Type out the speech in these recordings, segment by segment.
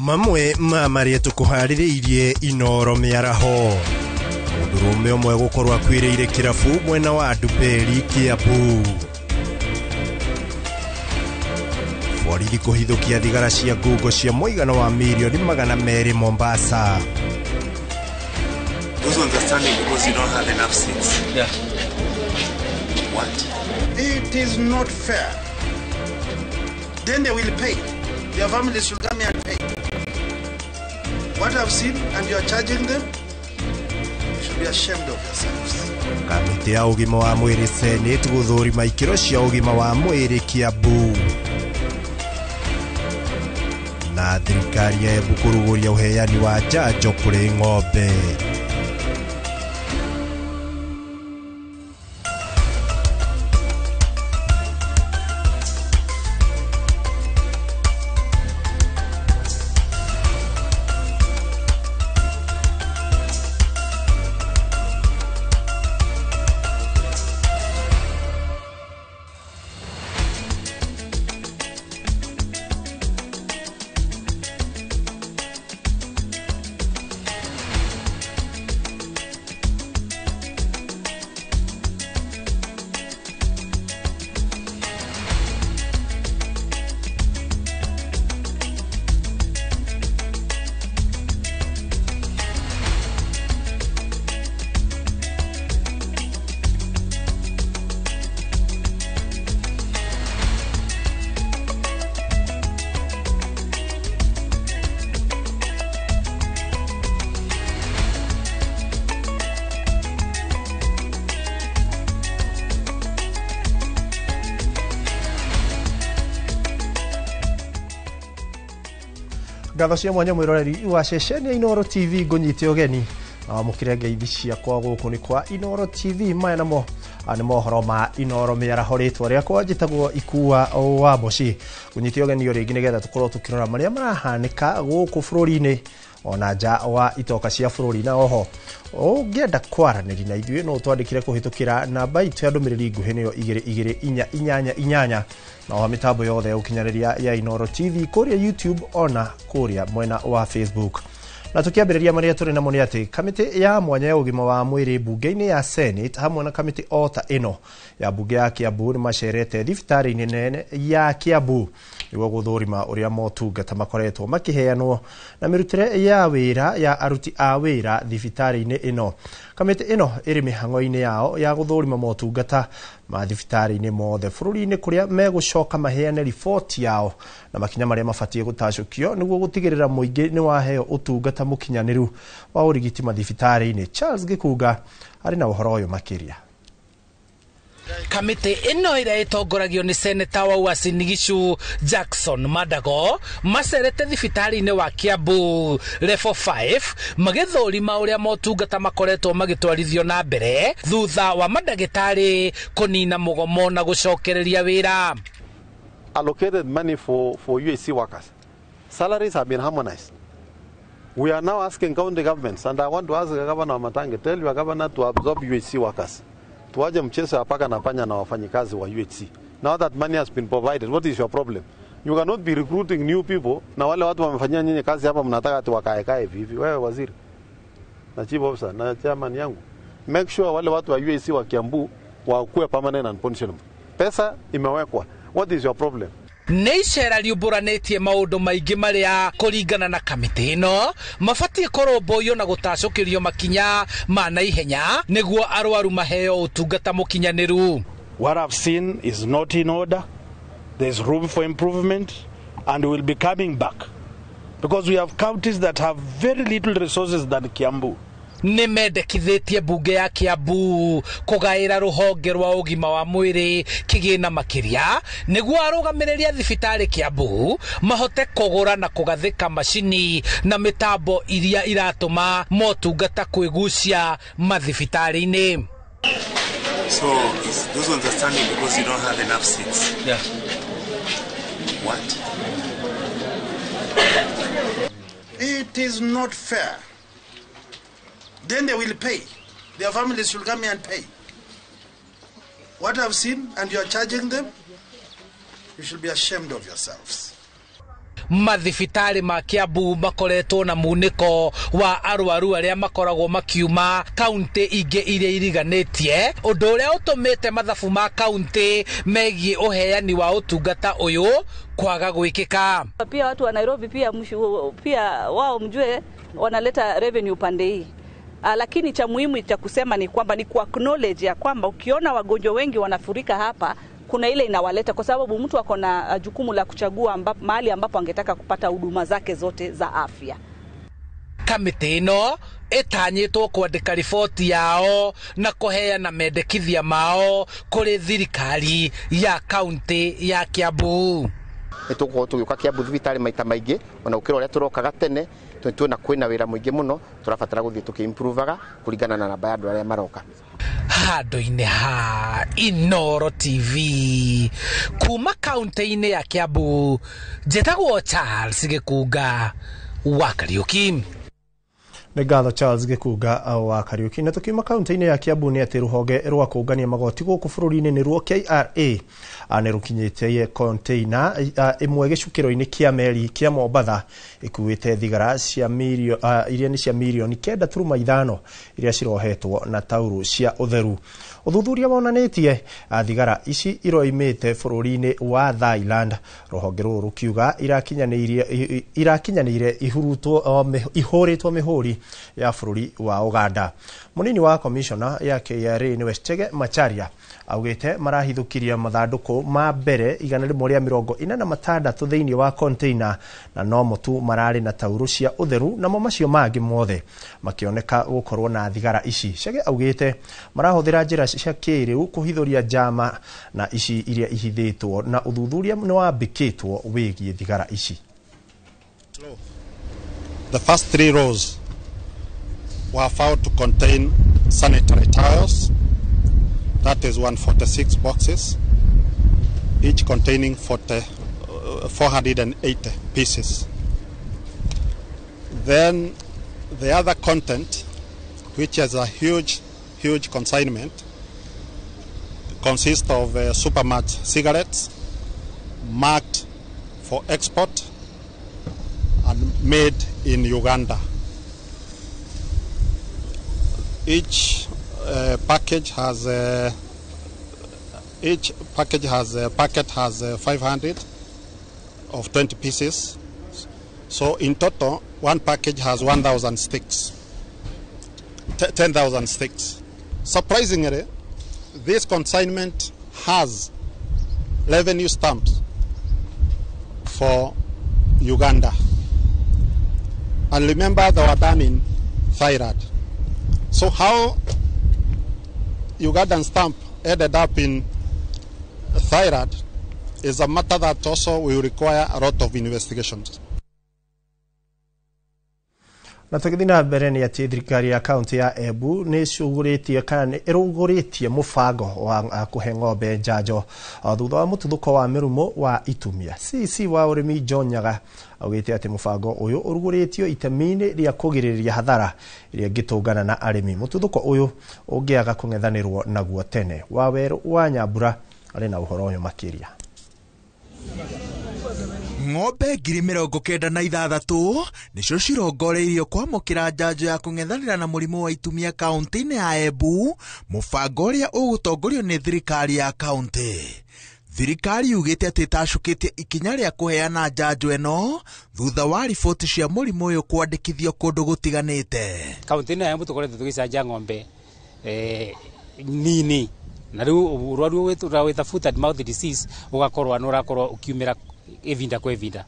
mamwe mamaria tukuhaririirie Inoro miaraho mundurume omwe gukorwa akwiriire kirafu mwena wa Nduberi Kiambu borithi kuhithukia thigara cia ngungo cia muigana wa milioni 200 Mombasa. Those understanding because you don't have enough seats. Yeah. What? It is not fair. Then they will pay. Their families will come here and pay. What I've seen, and you are charging them, you should be ashamed of yourselves. Kamiti ya ugima wa mwiri Senate guthurima ikiro cia ugima wa mwiri Kiambu. Na thirikari ya bukuruguria uheani wa njanjo kuri ng'ombe. Ngatho cia mwanya mwiroreri wa ceceni ya Inoro TV ngunyite ogeni na mukirenge ithi cia kwa guku ni kwa Inoro TV maya namo ani mohoro ma Inoro miaraho ritwa riakwa njitagwo Ikuwa wa Boci ngunyite ogeni ori ngi nigetha tukorwo tukirora maria marahanika guku bururi-ini ona nja wa itoka cia bururi na oho ungienda kwaraniri na ithuĩ no twandikire kuhitukira namba itu ya ndumiriri nguhi niyo 2288 na wa mitambo yothe ukinyariria ya Inoro TV kuria YouTube ona kuria mwena wa Facebook. Na tukiambiriria maria turi namo ni ati kamiti ya mwanya ya ugima wa mwiri bunge-ini ya Senate hamwe na kamiti ota ino ya bunge ya Kiambu ni macerete thibitari-ini nene ya Kiambu niguo guthurima uria motungata makoretwo makiheanwo na mirutire ya wira ya aruti a wira thibitari-ini ino. Kamiti ino iri mihango-ini yao ya guthurima motungata ma thibitari-ini mothe bururi-ini kuria megucoka maheane ripoti yao na makinya maria mabatie gutacukio niguo gutigirira muingi ni waheo utungata mukinyaniru wa urigiti mathibitari-ini. Charles Gikunga ari na uhoro uyu makiria. Kamiti ino ira itongoragio ni Senator wa Uasin Gishu Jackson Madago macerete thibitari-ini wa Kiambu level 5 magithurima uria motungata makoretwo magitwarithio na mbere thutha wa madagitari kunina mugomo na gucokereria wira. Allocated money for UAC workers. Salaries have been harmonized. We are now asking county governments, and I want to ask the governor of Matangi, tell your governor to absorb UHC workers. Tuaje mchezo ya paka na panya na wafanyikazi wa UHC. Now that money has been provided, what is your problem? You cannot be recruiting new people na wale watu wamefanyia nyinyi kazi hapa mnataka ati wakae hivi. Wewe waziri na chief officer na chairman yangu, make sure wale watu wa UHC wa Kiambu wakuwe permanent and pensionable. Pesa imewekwa. What is your problem? Neicera riumburanetie maundu maingi maria kuringana na kamiti ino mabatie koromboyo na gutacukirio makinya ma naihenya niguo arwaru maheo utungata mukinyaniru. What I've seen is not in order. There's room for improvement, and we'll be coming back because we have counties that have very little resources than Kiambu. Nimendekithitie bunge ya Kiambu kugaira ruhonge rwa ugima wa mwiri kigina makiria niguo arugamireria thibitari Kiambu mahote kugura na kugathika mashini na mitambo iria iratuma motungata kwigucia mathibitari-ini. So is those understanding because you don't have enough seats? Yeah. What? It is not fair. Then they will pay. Their families will come here and pay. What I've seen, and you are charging them, you should be ashamed of yourselves. mathibitari ma Kiambu makoretwo na muniko wa arwaru aria makoragwo makiuma kaunti ingi iria iriganetie, undu uria utumite mathabu ma kaunti megie uheani wa utungata uyu kwaga gwikika. Pia watu wa Nairobi pia wao mjue wanaleta revenue pande hii. Lakini cha muhimu cha kusema ni kwamba ni ku acknowledge ya kwamba ukiona wagonjwa wengi wanafurika hapa, kuna ile inawaleta, kwa sababu mtu ako na jukumu la kuchagua mahali ambapo angetaka kupata huduma zake zote za afya. Kamiti ino itanyitwo kwandika riboti yao na kuheana mendekithia mao kuri thirikari ya kaunti ya Kiambu. Tuko tugiuka Kiambu thibitari maita maingi, ona ukira uria turokaga tene tuona kwina wira muingi muno, turabatara guthii tukimprovaga kuringana na namba ya andu aria maroka. Handu-ini ha Inoro TV kuma kaunti-ini ya Kiambu, njitagwo Charles Gikunga wa Kariuki. Ngatho Charles Gikunga wa Kariuki. Na tukiuma kaunti-ini ya Kiambu ni ati ruhonge rwa kungania magoti guku bururi-ini ni ruo KRA ane rukinyite container imwe gicukiro-ini kia meri kia Mombatha ikuite thigara cia iria ni cia milioni 9.5 iria cirohetwo na tauru cia utheru. Uthuthuria wonanitie thigara ici iroimite bururi-ini wa Thailand. Ruhonge ruru rukiuga irakinyanire ihuritwo mihuri ya bururi wa Uganda. Munini wa commissioner ya KRA ni Westege Macharia augite marahithukiria mathanduku ma mbere 146 thiini wa container na no mutu marari na tauru cia utheru na mo macio mangi mothe makioneka gukorwo na thigara ici. Chege augite marahuthira njira cia kiriu kuhithuria jama na ici iria ihithitwo na uthuthuria ni wambikitwo wigie thigara ici. The first 3 rows were found to contain sanitary towels. That is 146 boxes, each containing 480 pieces. Then the other content, which is a huge consignment, consists of Supermart cigarettes marked for export and made in Uganda. Each packet has 500 of 20 pieces. So in total, one package has 1,000 sticks, 10,000 sticks. Surprisingly, this consignment has revenue stamps for Uganda. And remember, they were done in Thailand. So how Ugandan stamp ended up in Thailand is a matter that also will require a lot of investigations. Na tukithina mbere ni ati thirikari ya kaunti ya Embu ni cuguritie kana iruguritie mubango wa kuhe ng'ombe njanjo thutha wa mututhuko wa mirumo wa itumia. CC wa urimi John Nyaga augite ati mubango uyu uruguritio itemi-ini ria kugiriria hathara iria ngitungana na arimi. Mututhuko uyu ungiaga kung'ethanirwo naguo tene. Waweru wa Nyambura ari na uhoro uyu makiria. Ng'ombe 96,000 nicio cirongoreirio kwamukira njanjo ya kung'ethanira na murimu wa itumia kaunti-ini ya Embu, mubango uria ugutongorio ni thirikari ya kaunti. Thirikari yugite ati tacukitie ikinya ria kuheana njanjo eno thutha wa riboti cia murimu uyu kwandikithio kundu gutiganite. Kaunti-ini ya Embu tukoretwo tugicanja ng'ombe nini na riu urwaru wita foot and mouth disease ugakorwa nurakorwo ukiumira evinda kwa evinda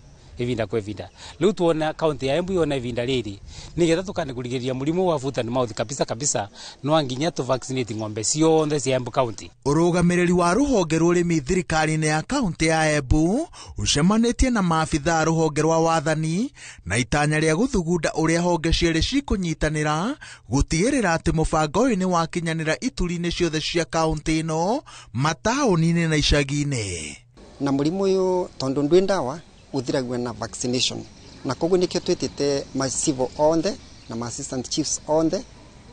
riu tuona kaunti ya Embu yona evinda riri nigetha tukane kurigiria murimu wa foot and mouth kabisa no nginya tu vaccinate ng'ombe cionthe cia Embu county. Urugamiriri wa ruhonge rurimi thirikari-ini ya kaunti ya Embu ucemanitie na maabitha ruhonge rwa wathani na itanya ria guthugunda uria honge cieri cikunyitanira gutigirira ati mubango uyu ni wakinyanira ituri-ini ciothe cia kaunti ino mataoni-ini na icagi-ini. Na murimu uyu tondu ndwi ndawa uthiragwe na vaccination na koguo nikio twitite ma civil onthe na ma assistant chiefs onthe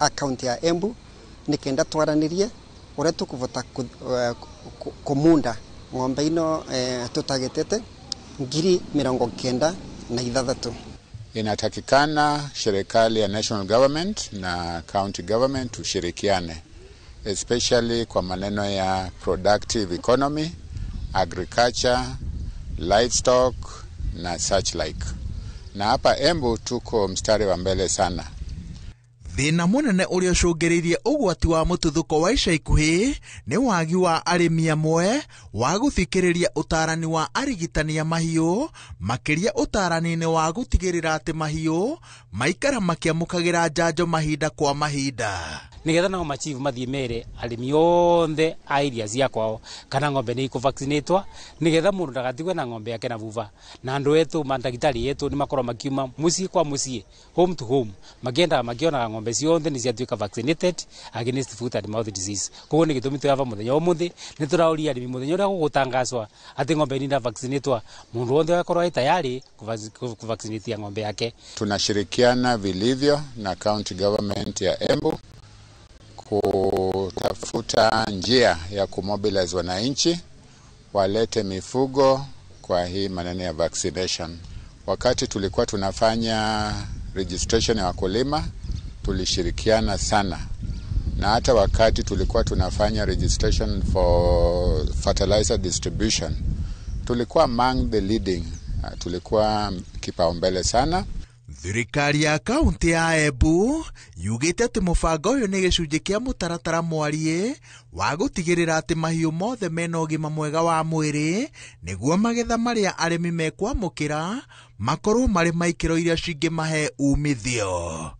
account ya Embu nikenda twaranirie uria tukuvota kumunda ng'ombe ino tutagetete 90,000 na ithathatũ. Inatakikana serikali ya national government na county government tushirikiane, especially kwa maneno ya productive economy, agriculture, livestock na such like. Na hapa Embu tuko mstari wa mbele sana. Thina munene uria ucungiriirie ugwati wa mututhuko wa ica ikuhi ni wagi wa arimi amwe wa guthikiriria utarani wa arigitani a mahiu, makiria utarani-ini wa gutigirira ati mahiu maikara makiamukagira njanjo mahinda kwa mahinda. Nigetha nao machief mathie mere arimi onthe a area cia kwao kana ng'ombe ni ikuvaccinatwa, nigetha mundu ndagatigwe na ng'ombe yake na vuva. Na andu etu mandagitari yetu ni makorwo makiuma mucii kwa mucii, home to home, magienda magiona ng'ombe cionthe ni ciatuika vaccinated against foot and mouth disease. Koguo ni gitumi tuyava muthenya umuthi ni turauria arimi muthenya uria gugutangazwa ati ng'ombe ni nda vaccinatwa, mundu wothe akorwo ai tayari kuvaccinate ng'ombe yake. Tunashirikiana vilivyo na county government ya Embu kutafuta njia ya kumobilize wananchi walete mifugo kwa hii maneno ya vaccination. Wakati tulikuwa tunafanya registration ya wakulima tulishirikiana sana, na hata wakati tulikuwa tunafanya registration for fertilizer distribution tulikuwa among the leading, tulikuwa kipaumbele sana. Thirikari ya kaunti ya Embu yugite ati mubango uyu ni gicunji kia mutaratara mwarie wa gutigirira ati mahiu mothe mena ugima mwega wa mwiri niguo magetha maria arimi mekwamukira makorwo mari maikiro iria cingimahe umithio.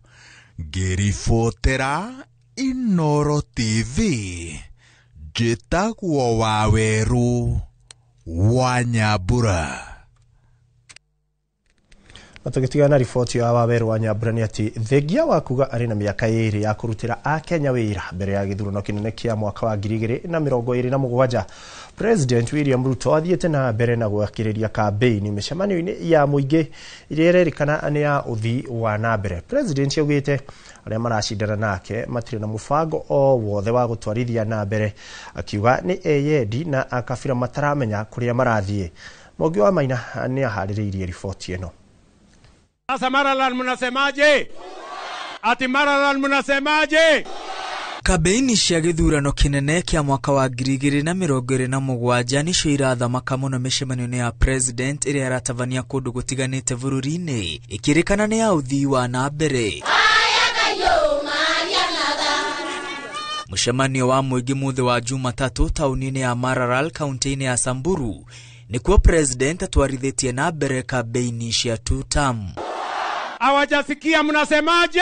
Ngiribotera Inooro TV, njitagwo Waweru wa Nyambura. Tukitigana riboti ya Waweru wa Nyambura ni ati thengia wa kuga ari na miaka 2 ya kurutira a Kenya wira mbere ya githurano kinene kia mwaka wa 2027. President William Ruto athiete na mbere na gwakiriria campaign micemanio-ini ya muingi iria irerikana ni ya uthi wa na mbere. President yaugite aria maracindana nake matire na mubango o wothe wa gutwarithia na mbere, akiuga ni eyendi na akabira mataramenya kuria marathie. Mogi wa Maina ni ahaririirie riboti eno. Sasa Maralan mnasemaje? Ati Maralan mnasemaje? Kabeini cia githurano kinene kia mwaka wa 2027 nicio irathamaka muno micemanio-ini ya president iria iratavania kundu gutiganite bururi-ini, ikirikana ni ya uthii wa na mbere. Mucemanio wa muingi muthi wa Jumatatu tauni-ini ya Maralal kaunti-ini ya Samburu nikuo president atwarithitie na mbere kabeini cia 2 term. Awajasikia mnasemaje?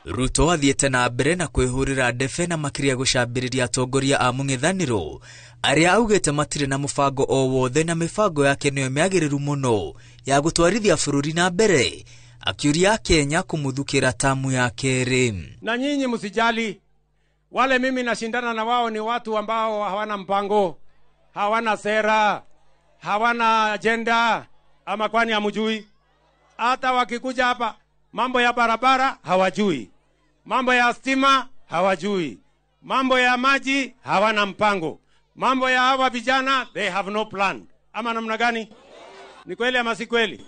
Ruto athiete na mbere na kwihurira ndefe na makiria gucambiriria atongoria a mung'ethaniro aria augite matire na mubango o wothe na mibango yake niyo miagiriru muno ya gutwarithia bururi na mbere, akiuria Kenya kumuthukira tamu ya keri. Na nyinyi msijali, wale mimi nashindana na wao ni watu ambao hawana mpango, hawana sera, hawana agenda, ama kwani hamjui? Hata wakikuja hapa mambo ya barabara hawajui, mambo ya stima hawajui, mambo ya maji hawana mpango, mambo ya hawa vijana they have no plan. Ama namna gani? Ni kweli ama si kweli?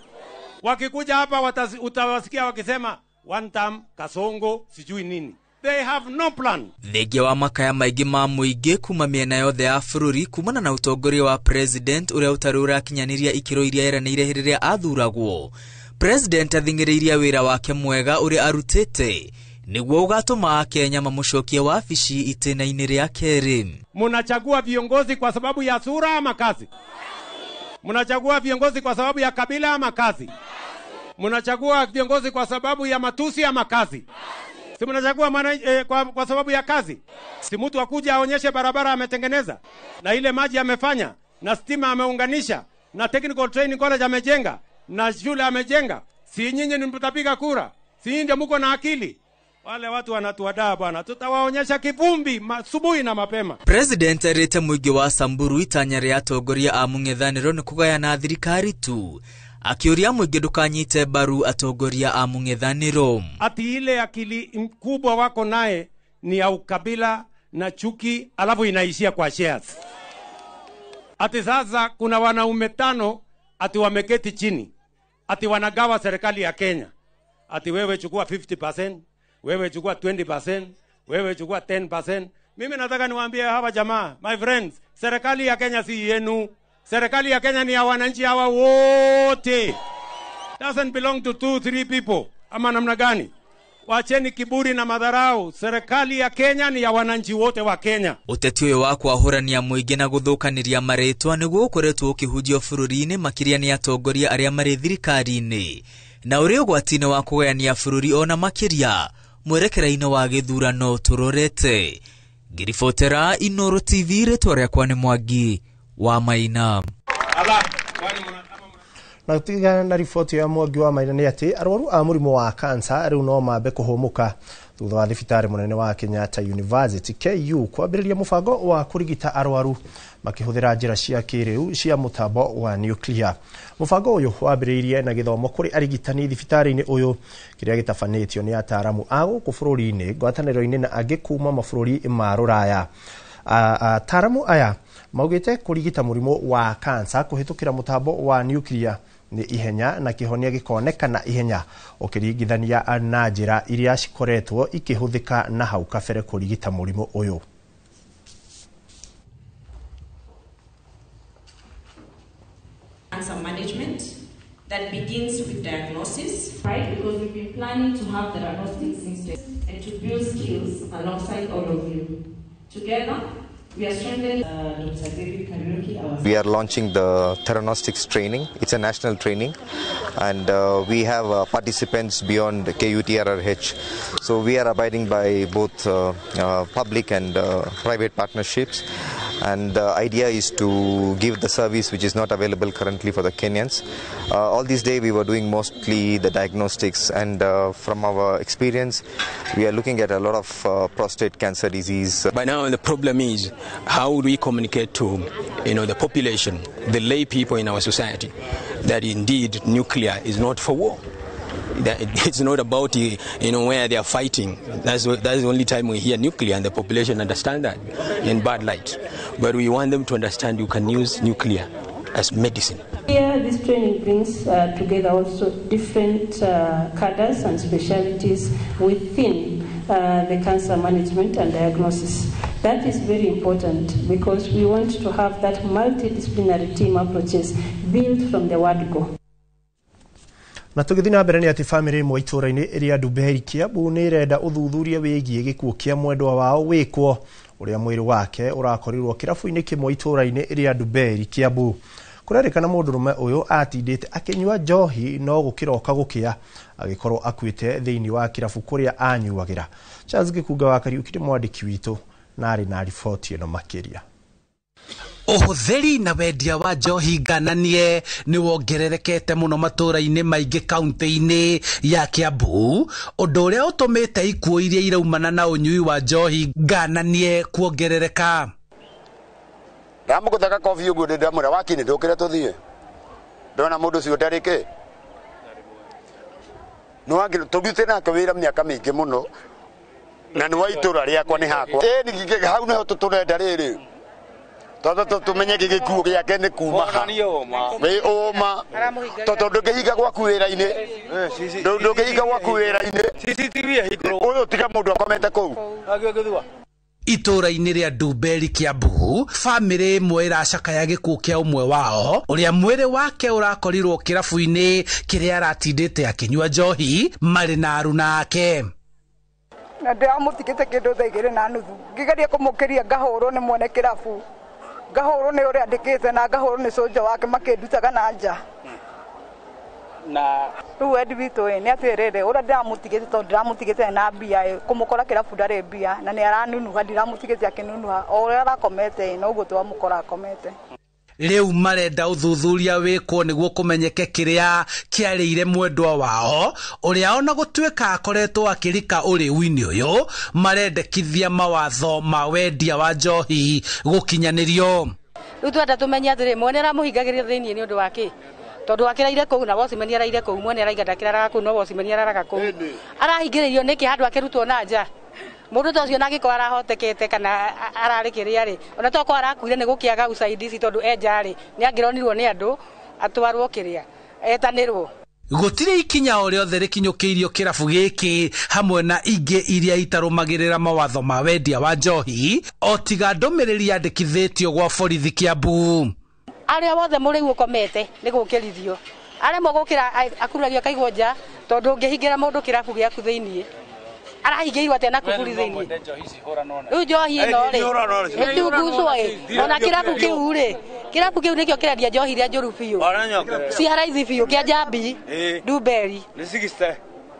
Wakikuja hapa utawasikia wakisema one term, kasongo, sijui nini. They have no plan. Thengia wa makaya maingi ma muingi kuma miena yothe ya bururi kumana na utongoria wa president uria utari urakinyaniria ikiro iria eranire hiriria athuragwo. President athingiriirie wira wake mwega uria arutite niguo ugatuma Kenya mamucokie wabici itena-ini ria keri. Munachagua viongozi kwa sababu ya sura ama kazi? Munachagua viongozi kwa sababu ya kabila ama kazi? Munachagua viongozi kwa sababu ya matusi ama kazi? Si mnachagua kwa sababu ya kazi? Si mtu akuja aonyeshe barabara ametengeneza, na ile maji amefanya, na stima ameunganisha, na technical training college amejenga, na shule amejenga. Si nyinyi ni mtapiga kura? Si nyinyi ndio mko na akili? Wale watu wanatuadaa bwana, tutawaonyesha kivumbi asubuhi na mapema. President arete muingi wa Samburu itanya ria atongoria a mung'ethaniro ni kugayana thirikari tu, akiuria muingi ndukanyite baru atongoria a mung'ethaniro. Ati ile akili mkubwa wako naye ni ya ukabila na chuki, alafu inaishia kwa shares. Ati sasa kuna wanaume 5 ati wameketi chini ati wanagawa serikali ya Kenya, ati wewe chukua 50%, wewe chukua 20%, wewe chukua 10%. Mimi nataka niwaambie hawa jamaa, my friends, serikali ya Kenya si yenu. Serikali ya Kenya ni ya wananchi hawa wote. Doesn't belong to 2-3 people. Ama namna gani? Wacheni kiburi na madharau. Serikali ya Kenya ni ya wananchi wote wa Kenya. Uteti uyu wa kwahurania muingi na guthukaniria maritwa niguo ukoretwo ukihujio bururi-ini makiria ni atongoria aria mari thirikari-ini na uri ugwati-ini wa kugayania bururi ona makiria mwerekera-ini wa githurano turorete. Ngiribotera Inooro TV, ritwa riakwa ni Mwangi wa Maina. Na tutigana na riboti ya Mwangi wa Maina ni ati arwaru a murimu wa cancer riu no mambe kuhumuka thutha wa thibitari munene wa Kenyatta University KU kwambiriria mubango wa kurigita arwaru makihuthira njira cia kiriu cia mutambo wa nuclear. Mubango uyu wambiriirie na githomo kuri arigitani thibitari-ini uyu kiria gitafanitio ni ataramu a guku bururi-ini ngwataniro-ini na angi kuma mabururi ma Ruraya. Ataramu aya maugite kurigita murimu wa cancer kuhitukira mutambo wa nuclear ni ihenya na kihonia gikonekana ihenya ukiringithania na njira iria cikoretwo ikihuthika na hau kabere kurigita murimu uyu. Cancer management that begins with diagnosis, right? Because we've been planning to have the diagnostics instead and to build skills alongside all of you. Together, we are strengthening Dr. David Kariuki. We are launching the theranostics training. It's a national training, and we have participants beyond KUTRRH. So we are abiding by both public and private partnerships. And the idea is to give the service which is not available currently for the Kenyans. All these days we were doing mostly the diagnostics, and from our experience we are looking at a lot of prostate cancer disease. By now the problem is how do we communicate to the population, the lay people in our society, that indeed nuclear is not for war. That it's not about where they are fighting. That's the only time we hear nuclear, and the population understand that in bad light. But we want them to understand you can use nuclear as medicine. Here, this training brings together also different cadres and specialties within the cancer management and diagnosis. That is very important because we want to have that multidisciplinary team approaches built from the word go. Na tugithina mbere ni ati family imwe itura-ini iria Nduberi Kiambu ni irenda uthuthuria wigie gikuo kia mwendwa wao wikwo uria mwiri wake urakorirwo kirabu-ini kimwe itura-ini iria Nduberi Kiambu. Kurerikana mundurume uyu atindite akinywa njohi no gukiroka gukia agikorwo akuite thiini wa kirabu kuria anyuagira. Charles Gikunga wa Kariuki mwandiki witu na ari na riboti ino makiria. Uhuthiri na wendia wa njohi ngananie ni wongererekete muno matura-ini maingi kaunti-ini ya Kiambu, undu uria utumite ikuo iria iraumana na unyui wa njohi ngananie kuongerereka. Ndamuguthaka coffee uguo ndamura wakini ndukire tuthie ndona mundu ucio ndarike no wangi tugite nake wira miaka mingi muno na ni wa itura riakwa ni hakwa ni gige hau neho tuturenda riri toto tumenye gigikuo giake ni kuma we oma toto ndukihiga gwaku wira-ini ndukihiga gwaku wira-ini CCTV higuru uyu tiga mundu akomete kou agithua itura-ini ria Nduberi Kiambu, family imwe iracakaya gikuo kia umwe wao uria mwiri wake urakorirwo kirabu-ini kiria aratindite akinywa njohi mari na aruna ake. Na ndamutikite kindu thaigire na nuthu ngigeria kumukiria ngahurwo ni mwene kirabu ngahurwo ni uria andikite na ngahurwo ni soja wake makindutaga na nja na riu endi witu ni atirire uria ndiramutigite tondu ndiramutigite na mbia kumukora kirabu ndari mbia na ni aranunuha ndiramutigite akinunuha o uria arakomete no uguo twamukora akomete. Riu marenda uthuthuria wikwo niguo kumenyeke kiria kiarire mwendwa wao uria ona gutwika akoretwo akirika uriu-ini uyu marendekithia mawatho ma wendia wa njohi gukinyanirio. Riu twenda tumenye atiri mwene aramuhingagiria thiini ni undu wake tondu akiraire kou na wocimani araire kou mwene araiga ndakiraraga kou no wocimani araraga kou arahingiririo niki handu akirutwo na nja mundu ta ucio nagiko arahotekete kana ararikiria ri ona toko arakuire ni gukiaga usaidizi tondu enja ri ni angironirwo ni andu atwarwo kiria etanirwo. gutire ikinya o riothe rikinyukiirio kirabu giki hamwe na ingi iria itarumagirira mawatho ma wendia wa njohi o tiga ndumiriri yandikithitio gwa borithi Kiambu. Aria wothe muri gukomete ni gukirithio aria mogukira akuragio kaigwo nja tondu ngihingira mundu kirabu giaku thiini arahingiirwo atia na kuburi thiini riu njohi ino ri ndunguswo ona kirabu kiu nikio kirendia njohi iria njuru biu si haraithi biu kia Njambi Ndumberi ni 60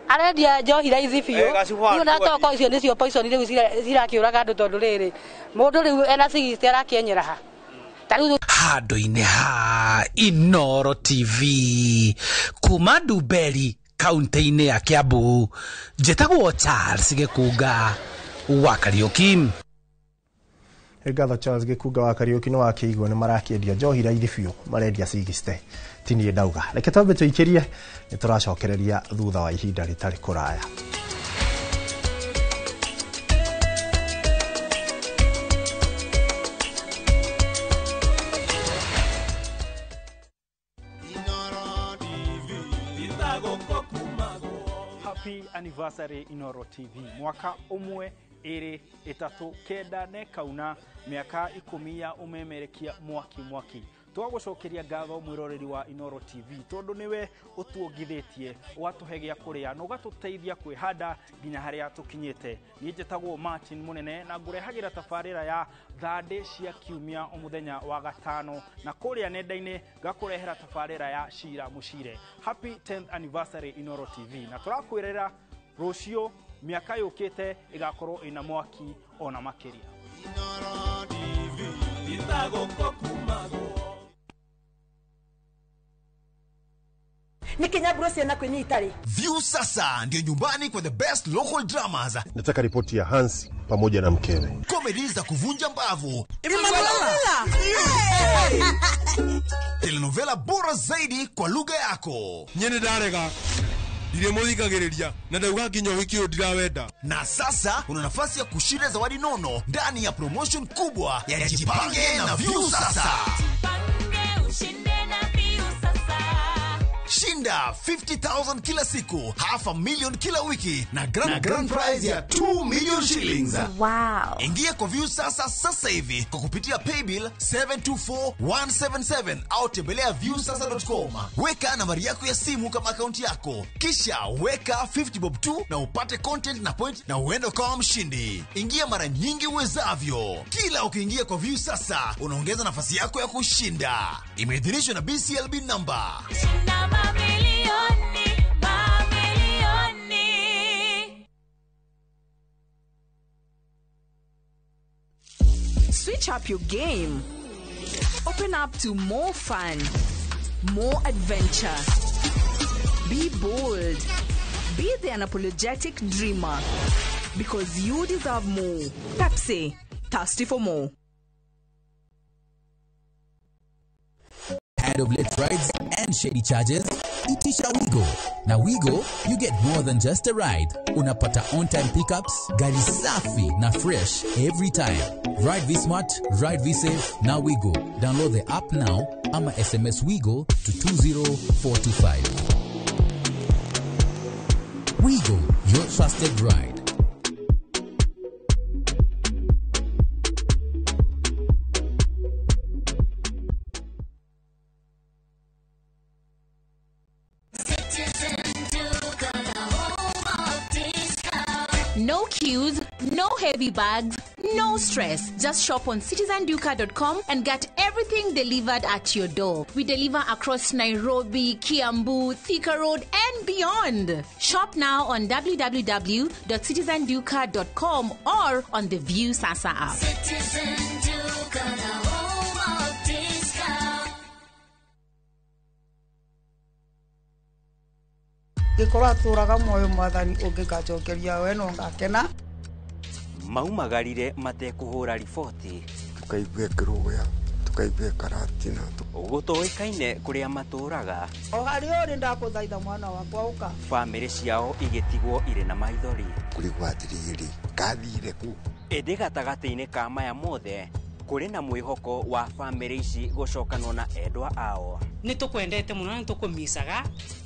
arendia njohi raithi biu riu na toko icio nicio poison riu cirakiuraga andu tondu riri mundu riu ena 60 arakienyera ha handu-inĩ ha Inooro TV kuma Ndumberi kaunti-inĩ ya Kiambu njĩtagwo Charles Gĩkunga wa Kariũki. Ngatho Charles Gĩkunga wa Kariũki no wakĩigua nĩ marakĩendia njohi raithi biũ marendia 60 ti niĩ ndauga. Reke twambe tũikĩrie nĩ tũracokereria thutha wa ihinda rĩtarĩ kũraya. Happy anniversary Inooro TV. Mwaka umwe iri itatu kenda ne kauna miaka 10 ya umemerekia mwaki twagucokeria ngatho mwiroreri wa Inooro TV tondu niwe utuongithĩtie watuhegia kuria no gatuteithia kwihanda nginya haria tukinyete. Ni njĩtagwo Martin Munene na ngurehagira tabarĩra ya thande cia kiumia umuthenya wa gatano na kuria nenda-ini gakurehera tabarĩra ya Shira Mushire. Happy 10th anniversary Inooro TV na turakwirira rucio miaka yukite igakorwo ina mwaki ona makiria. Inooro TV itagoko kumago Nikinyaburo siena kwenye itali. View sasa ndio nyumbani kwa the best local dramas. Nataka ripoti ya Hansi pamoja na mkewe. Comedy za kuvunja mbavu. Telenovela bora zaidi kwa lugha yako. Nyene darega. Ndire muthikagiriria na ndauga nginya wiki ndirawenda. Na sasa una nafasi ya kushinda zawadi nono ndani ya promotion kubwa ya Jipange na View sasa. Shinda 50,000 kila siku, $500,000 kila wiki na grand prize ya 2 million shillings. Wow. Ingia kwa View sasa hivi kwa kupitia paybill 724177 au tembelea viewsasa.com. Weka nambari yako ya simu kama akaunti yako. Kisha weka 50 bob tu na upate content na point na uende kama mshindi. Ingia mara nyingi uwezavyo. Kila ukiingia kwa View sasa unaongeza nafasi yako ya kushinda. Imeidhinishwa na BCLB number. Switch up your game. Open up to more fun, more adventure. Be bold. Be the unapologetic dreamer. Because you deserve more. Pepsi, thirsty for more. Head of late rides and shady charges, itisha Wigo. Na Wigo, you get more than just a ride. Unapata on-time pickups, gari safi na fresh every time. Ride V-Smart, ride V-Safe, na Wigo. Download the app now, ama SMS Wigo to 20425. Wigo, your trusted ride. No queues, no heavy bags, no stress. Just shop on citizenduka.com and get everything delivered at your door. We deliver across Nairobi, Kiambu, Thika Road and beyond. Shop now on www.citizenduka.com or on the View Sasa app. Citizen Duka, the home of discount. Gikora turaga moyo mwathani ungikacokeria we no ngakena maumagarire matekuhura riboti tukaigwe kiruya tukaigwe karatina gutoikaine kuria maturaga o hari uri ndakuthaitha mwana wakwa uka family ciao igetigwo ire na maithori kurigwa atiriri kathire ku ende gatagati-ini ka maya mothe kuri na mwihoko wa family ici gucokanwo na endwa ao. Nitukwendete muno nitukumisaga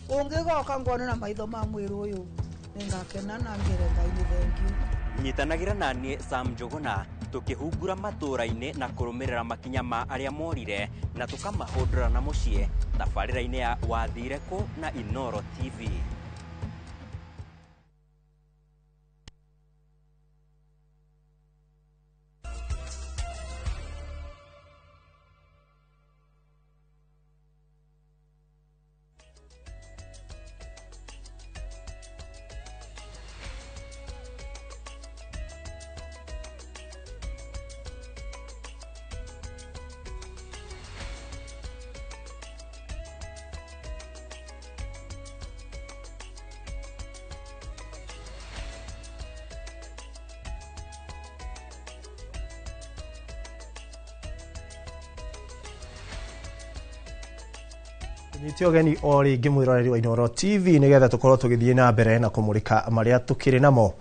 ungigoka ngone na maitho ma mwiru uyu ningakena na ngerenga ini thengi. Nyitanagira nani Sam Njuguna tukihungura matura-ini na kurumirira makinya ma aria morire na tukamahundura na mucie thabarira-ini ya Wathire Ku na Inoro TV. Nitio geni ori ngimwiroreri wa Inoro TV nigetha tukorwo tugithie na mbere na kumurika maria tukiri namo.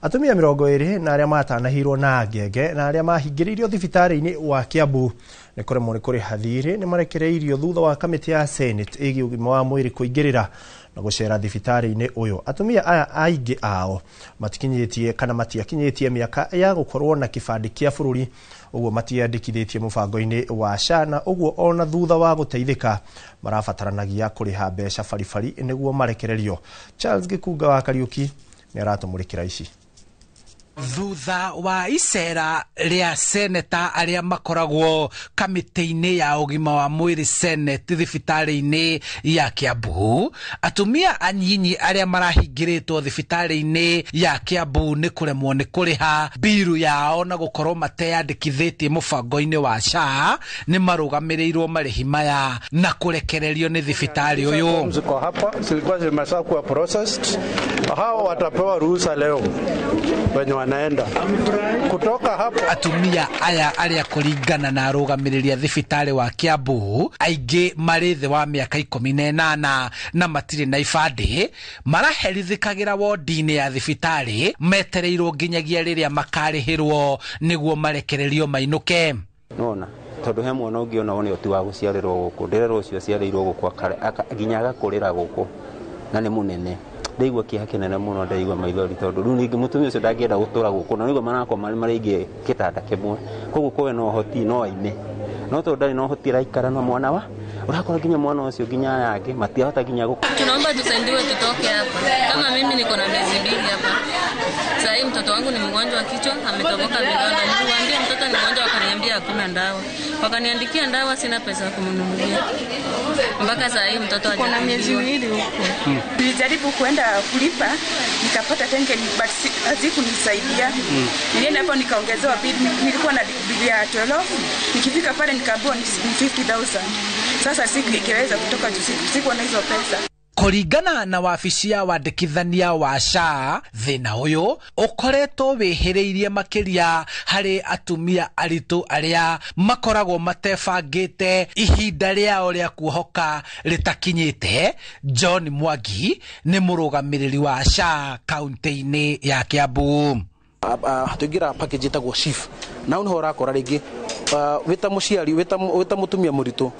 Atumia 20 na aria matanahirwo na ngenge na aria mahingiririo thibitari-ini wa Kiambu ni kuremwo ni kuri hathiri ni marekereirio thutha wa kamiti ya Senate igi ugima wa mwiri kuingirira na gucera thibitari-ini uyu. Atumia aya aingi ao matikinyitie kana matiakinyitie miaka ya gukorwo na kibandi kia bururi uguo matiandikithitie mubango-ini wa SHA na uguo ona thutha wa guteithika marabataranagia kuriha mbeca baribari niguo marekererio. Charles Gikunga wa Kariuki ni aratumurikira ici. Thutha wa icera ria seneta aria makoragwo kamiti-ini ya ugima wa mwiri Senate thibitari-ini ya Kiambu, atumia anyinyi aria marahingiritwo thibitari-ini ya Kiambu ni kuremwo ni kuriha biru yao na gukorwo mateyandikithitie mubango-ini wa SHA ni marugamirirwo marihi maya na kurekererio ni thibitari uyu. Ziko hapa zilikuwa zimeshakuwa processed, hao watapewa ruhusa leo wenye wanaenda kutoka hapa. Atumia aya aria kuringana na arugamirirĩa thibitari wa Kiambu aingi marithe wa miaka 18 na matire na ibandi maraherithikagira wodi-ini ya thibitari metereirwo nginyagia riria makarihirwo niguo marekererio mainuke. Nona tondu he mwana ungi ona one oti wa guciarirwo guku ndirero ucio ciarirwo guku nginya agakurira guku na ni munene ndeigua kiha kinene muno ndeigua maithori tondu riu ningi mutumia ucio ndangienda gutura guku na niguo manako maringi kitanda kimwe koguo kowe no hoti no aine no tondu ndari no hoti raikara na mwana wa urakora nginya mwana ucio nginya yake matiahota nginya guku. Tunaomba tusaidiwe tutoke hapa. Kama mimi niko na miezi 2 hapa. Sasa hivi mtoto wangu ni mgonjwa wa kichwa, ametoboka vidonda. Nilimwambia mtoto ni mgonjwa, akaniambia hakuna dawa. Wakaniandikia dawa, sina pesa ya kumnunulia. Mpaka sasa hivi mtoto hajaona. Kuna miezi 2 huko. Nilijaribu kwenda kulipa, nikapata tenge but hazikunisaidia. Nilienda hapo nikaongezewa bili, nilikuwa na bili ya 12. Nikifika pale nikaambiwa ni 50,000. Sasa sikiweza kutoka sikuwa na hizo pesa. Kuringana na wabici ya wandikithania wa SHA, thina uyu ukoretwo wihiriirie makiria hari atumia aritu aria makoragwo matebangite ihinda riao ria kuohoka ritakinyite. John Mwangi ni murugamiriri wa SHA kaunti-ini ya Kiambu. Tugira package itagwo shift na unho rakora ringi wita muciari wita mutumia muritu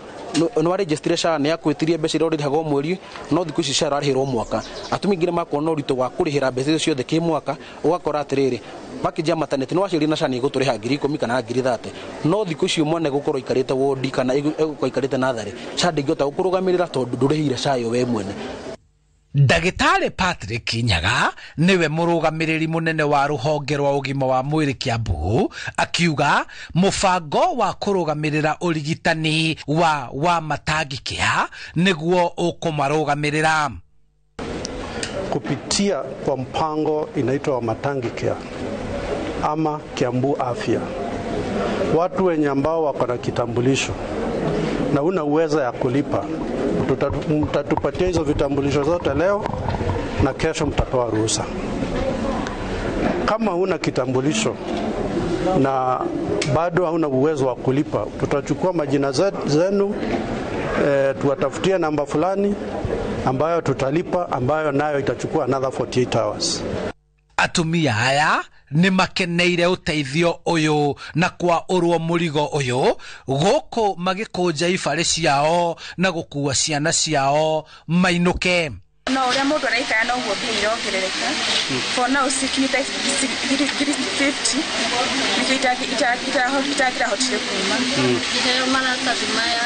no registration ya kwitirie mbeca iro rihagwo mweri no thiku ici SHA rarihirwo mwaka. Atumia ngire makona urito wa kurihira mbeca icio ciothe ki mwaka ugakora atiriri package ya maternity no aciri na SHA ni guturiha 10,000 kana 30,000 no thiku icio mwana gukorwo ikarite wodi kana ikarite nathari SHA ndingota gukurugamirira tondu ndurihire SHA yo we mwene. Ndagitari Patrick Nyaga niwe murugamiriri munene wa ruhonge rwa ugima wa mwiri Kiambu akiuga mubango wa kurugamirira urigitani wa matangikea niguo ukumarugamirira kupitia kwa mpango inaitwa wa matangikea ama Kiambu Afya. Watu wenye ambao wako na kitambulisho na una uwezo ya kulipa, mtatupatia hizo vitambulisho zote leo na kesho mtatoa ruhusa. Kama huna kitambulisho na bado hauna uwezo wa kulipa, tutachukua majina zenu, tuwatafutie namba fulani ambayo tutalipa, ambayo nayo itachukua another 48 hours. Atumia haya nĩ makeneire ũteithio ũyũ na kwa ũrwo mũrigo ũyũ gũkũ magĩkũnja ibarĩ ciao na gũkua ciana ciao mainũke. No ũrĩa mũndũ araikara noguo mbia irongerereka. For now sikinita 50 nĩkĩo itangĩrahotire kuma. Heo maratathi maya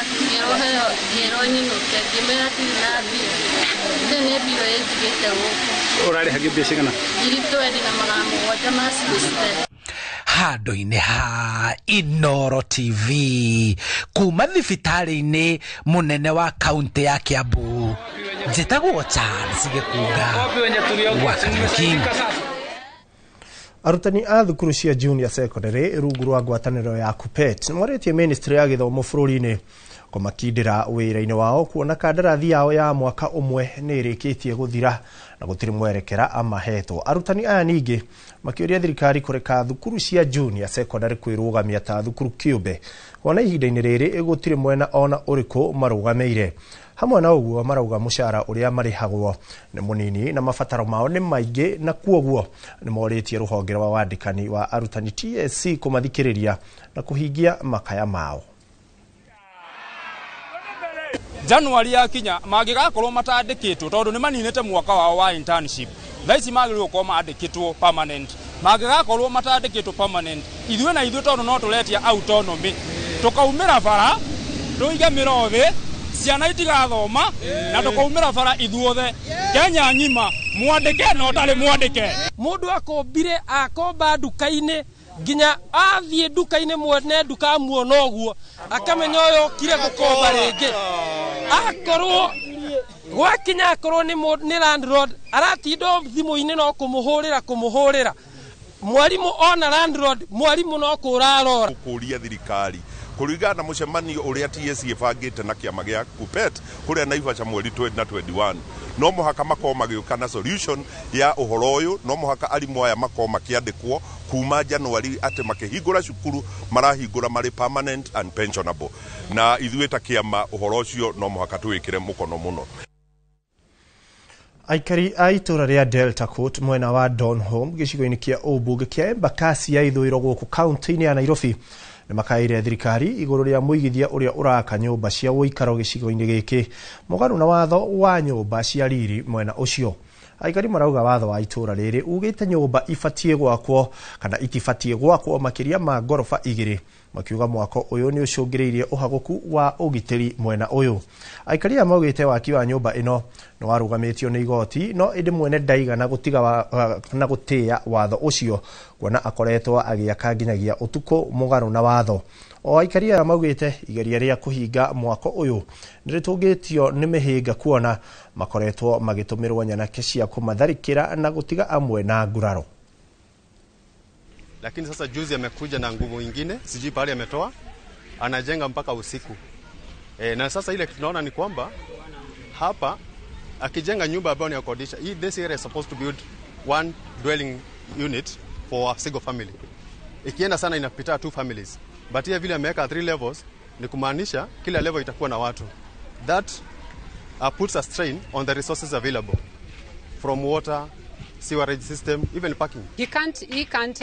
ngero nyinũke ngĩmera ndirĩ na mbia. Rĩu nĩ mbia ĩnjigĩte gũkũ. Ũrarĩhagia mbia cigana? 2,700 ma citizen. Handũ-inĩ ha Inoro TV kuma thibitarĩ-inĩ mũnene wa kaunti ya Kiambu, njĩtagwo Charles Gĩkunga wa Kariuki. Arutani a thukuru cia junior secondary rungu rwa ngwatanĩro ya KUPPET nĩmorĩtie ministry ya gĩthomo bũrũri-inĩ kũmakindĩra wĩra-inĩ wao kuona kandarathi yao ya mwaka ũmwe nĩ ĩrĩkĩtie gũthira na gũtirĩ mwerekera amahetwo. Arutani aya ningĩ makĩũria thirikari kũreka thukuru cia junior secondary kwĩrũgamia ta thukuru kĩũmbe kuona ihinda-inĩ rĩrĩ gũtirĩ mwena ona ũrĩkũ marũgamĩire. Hamwe na ũguo marauga mũcara ũrĩa marĩhagwo nĩ mũnini na mabataro mao nĩ maingĩ, na kuoguo nĩ morĩtie rũhonge rwa wandĩkani wa arutani TSC kũmathikĩrĩria na kũhingia makaya mao. January yakinya mangĩgakorwo matandĩkĩtwo tondũ nĩ maninĩte mwaka wao wa internship. Thaici magĩrĩirwo gũkorwo mandĩkĩtwo permanent. Mangĩgakorwo matandĩkĩtwo permanent, ithuĩ na ithuĩ tondũ no tũretia autonomy, tũkaumĩra bara tũige mĩrothĩ ciana itigathoma na tũkaumĩra bara ithuothe. Kenya ng'ima mwandĩke no tarĩ mwandĩke. Mũndũ akombire akomba nduka-inĩ nginya athiĩ nduka-inĩ mwene nduka muona ũguo akamenya ũyũ kire gũkomba rĩngĩ. Akorwo gwakinya akorwo nĩ landlord aratinda thimũ-inĩ no kũmũhũrĩra mwarimũ ona landlord mwarimũ no kũrarora. Kũria thirikari kũringana na mũcemanio ũrĩa TSC ĩbangĩte na kĩama gĩa KUPPET kũrĩa Naivasha mweri 2021, no mũhaka makorwo magĩũka na solution ya ũhoro ũyũ. No mũhaka arimũ aya makorwo makĩandĩkwo kuma January atĩ makĩhingũra cukuru marahingũra marĩ permanent and pensionable, na ithuĩ ta kĩama ũhoro ũcio no mũhaka tũwĩkĩre mũkono mũno. Aikari a itũra rĩa Delta Court mwena wa Donholm gĩcigo-inĩ kĩa ũmbunge kĩa Embakasi ya ithũĩro gũkũ kaunti-inĩ ya Nairobi nĩ makaire thirikari igũrũ rĩa mũigithia ũrĩa ũraka nyũmba cia ũikaro gĩcigo-inĩ gĩkĩ mũgarũ na watho wa nyũmba cia riri mwena ũcio. Aikari marauga watho wa itũra rĩrĩ ugĩte nyũmba ibatiĩ gwakwo kana itibatiĩ gwakwo makĩria ma ngoroba igĩrĩ, makiuga mwako ũyũ nĩ ũcũngĩrĩirie ũhagũku wa ũgitĩri mwena ũyũ. Aikari aya maugĩte waki wa nyũmba ĩno nĩ warũgamĩtio nĩ igoti, no ĩndĩ mwene ndaigana gũtiga na gũtĩĩa watho ũcio kuona akoretwo agĩaka nginyagia ũtukũ mũgarũ na watho. O aikari aya maugĩte igeria rĩa kũhinga mwako ũyũ nĩ rĩtũngĩtio nĩ mĩhĩnga kuona makoretwo magĩtũmĩrwo nyanake cia kũmatharĩkĩra na gũtiga amwe na nguraro. Lakini sasa juzi amekuja na nguvu nyingine, sijui pale ametoa, anajenga mpaka usiku. Na sasa ile tunaona ni kwamba hapa akijenga nyumba ambayo ni ya kodisha, this area is supposed to build one dwelling unit for a single family. Ikienda sana inapita 2 families. But here vile ameweka 3 levels ni kumaanisha kila level itakuwa na watu. That puts a strain on the resources available from water, sewerage system, even parking. He can't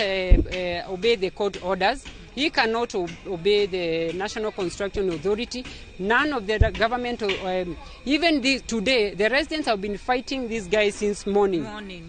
obey the court orders. He cannot obey the National Construction Authority. None of the government, even today, the residents have been fighting these guys since morning.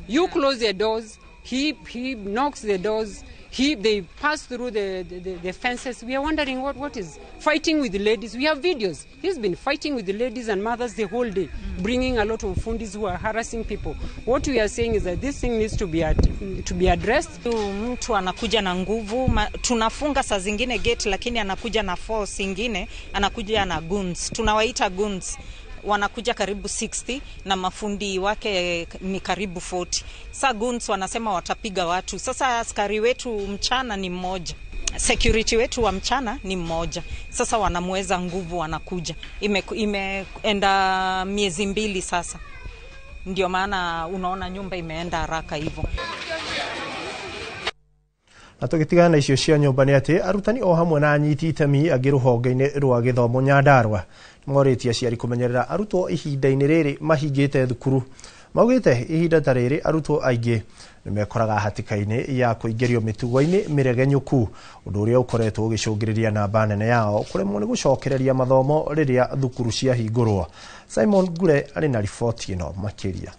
You close the doors, he knocks the doors, they pass through the fences. We are wondering what is fighting with the ladies. We have videos. He's been fighting with the ladies and mothers the whole day, bringing a lot of fundis who are harassing people. What we are saying is that this thing needs to be addressed. Mtu anakuja na nguvu, tunafunga saa zingine gate, lakini anakuja na force ingine, anakuja na goons. Tunawaita goons. Wanakuja karibu 60 na mafundi wake ni karibu 40. Sasa goons wanasema watapiga watu. Sasa askari wetu mchana ni mmoja. Security wetu wa mchana ni mmoja. Sasa wanamweza nguvu wanakuja. Imeenda miezi 2 sasa. Ndio maana unaona nyumba imeenda haraka hivyo. Na tũgĩtigana na icio cia nyũmba nĩ atĩ arutani o hamwe na anyiti itemi angĩ rũhonge-inĩ rwa gĩthomo Nyandarua morĩtie aciari kũmenyerera arutwo ihinda-inĩ rĩrĩ mahingĩte thukuru. Maugĩte ihinda ta rĩrĩ arutwo aingĩ nimekoraga hatikaini ya kuingirio mitugo-ini miregenyuku undu uria ukoretwo ugicungiriria namba nene yao kuremwo ni gucokereria mathomo riria thukuru cia hingurwo. Simon Gure ari na riboti ino makiria.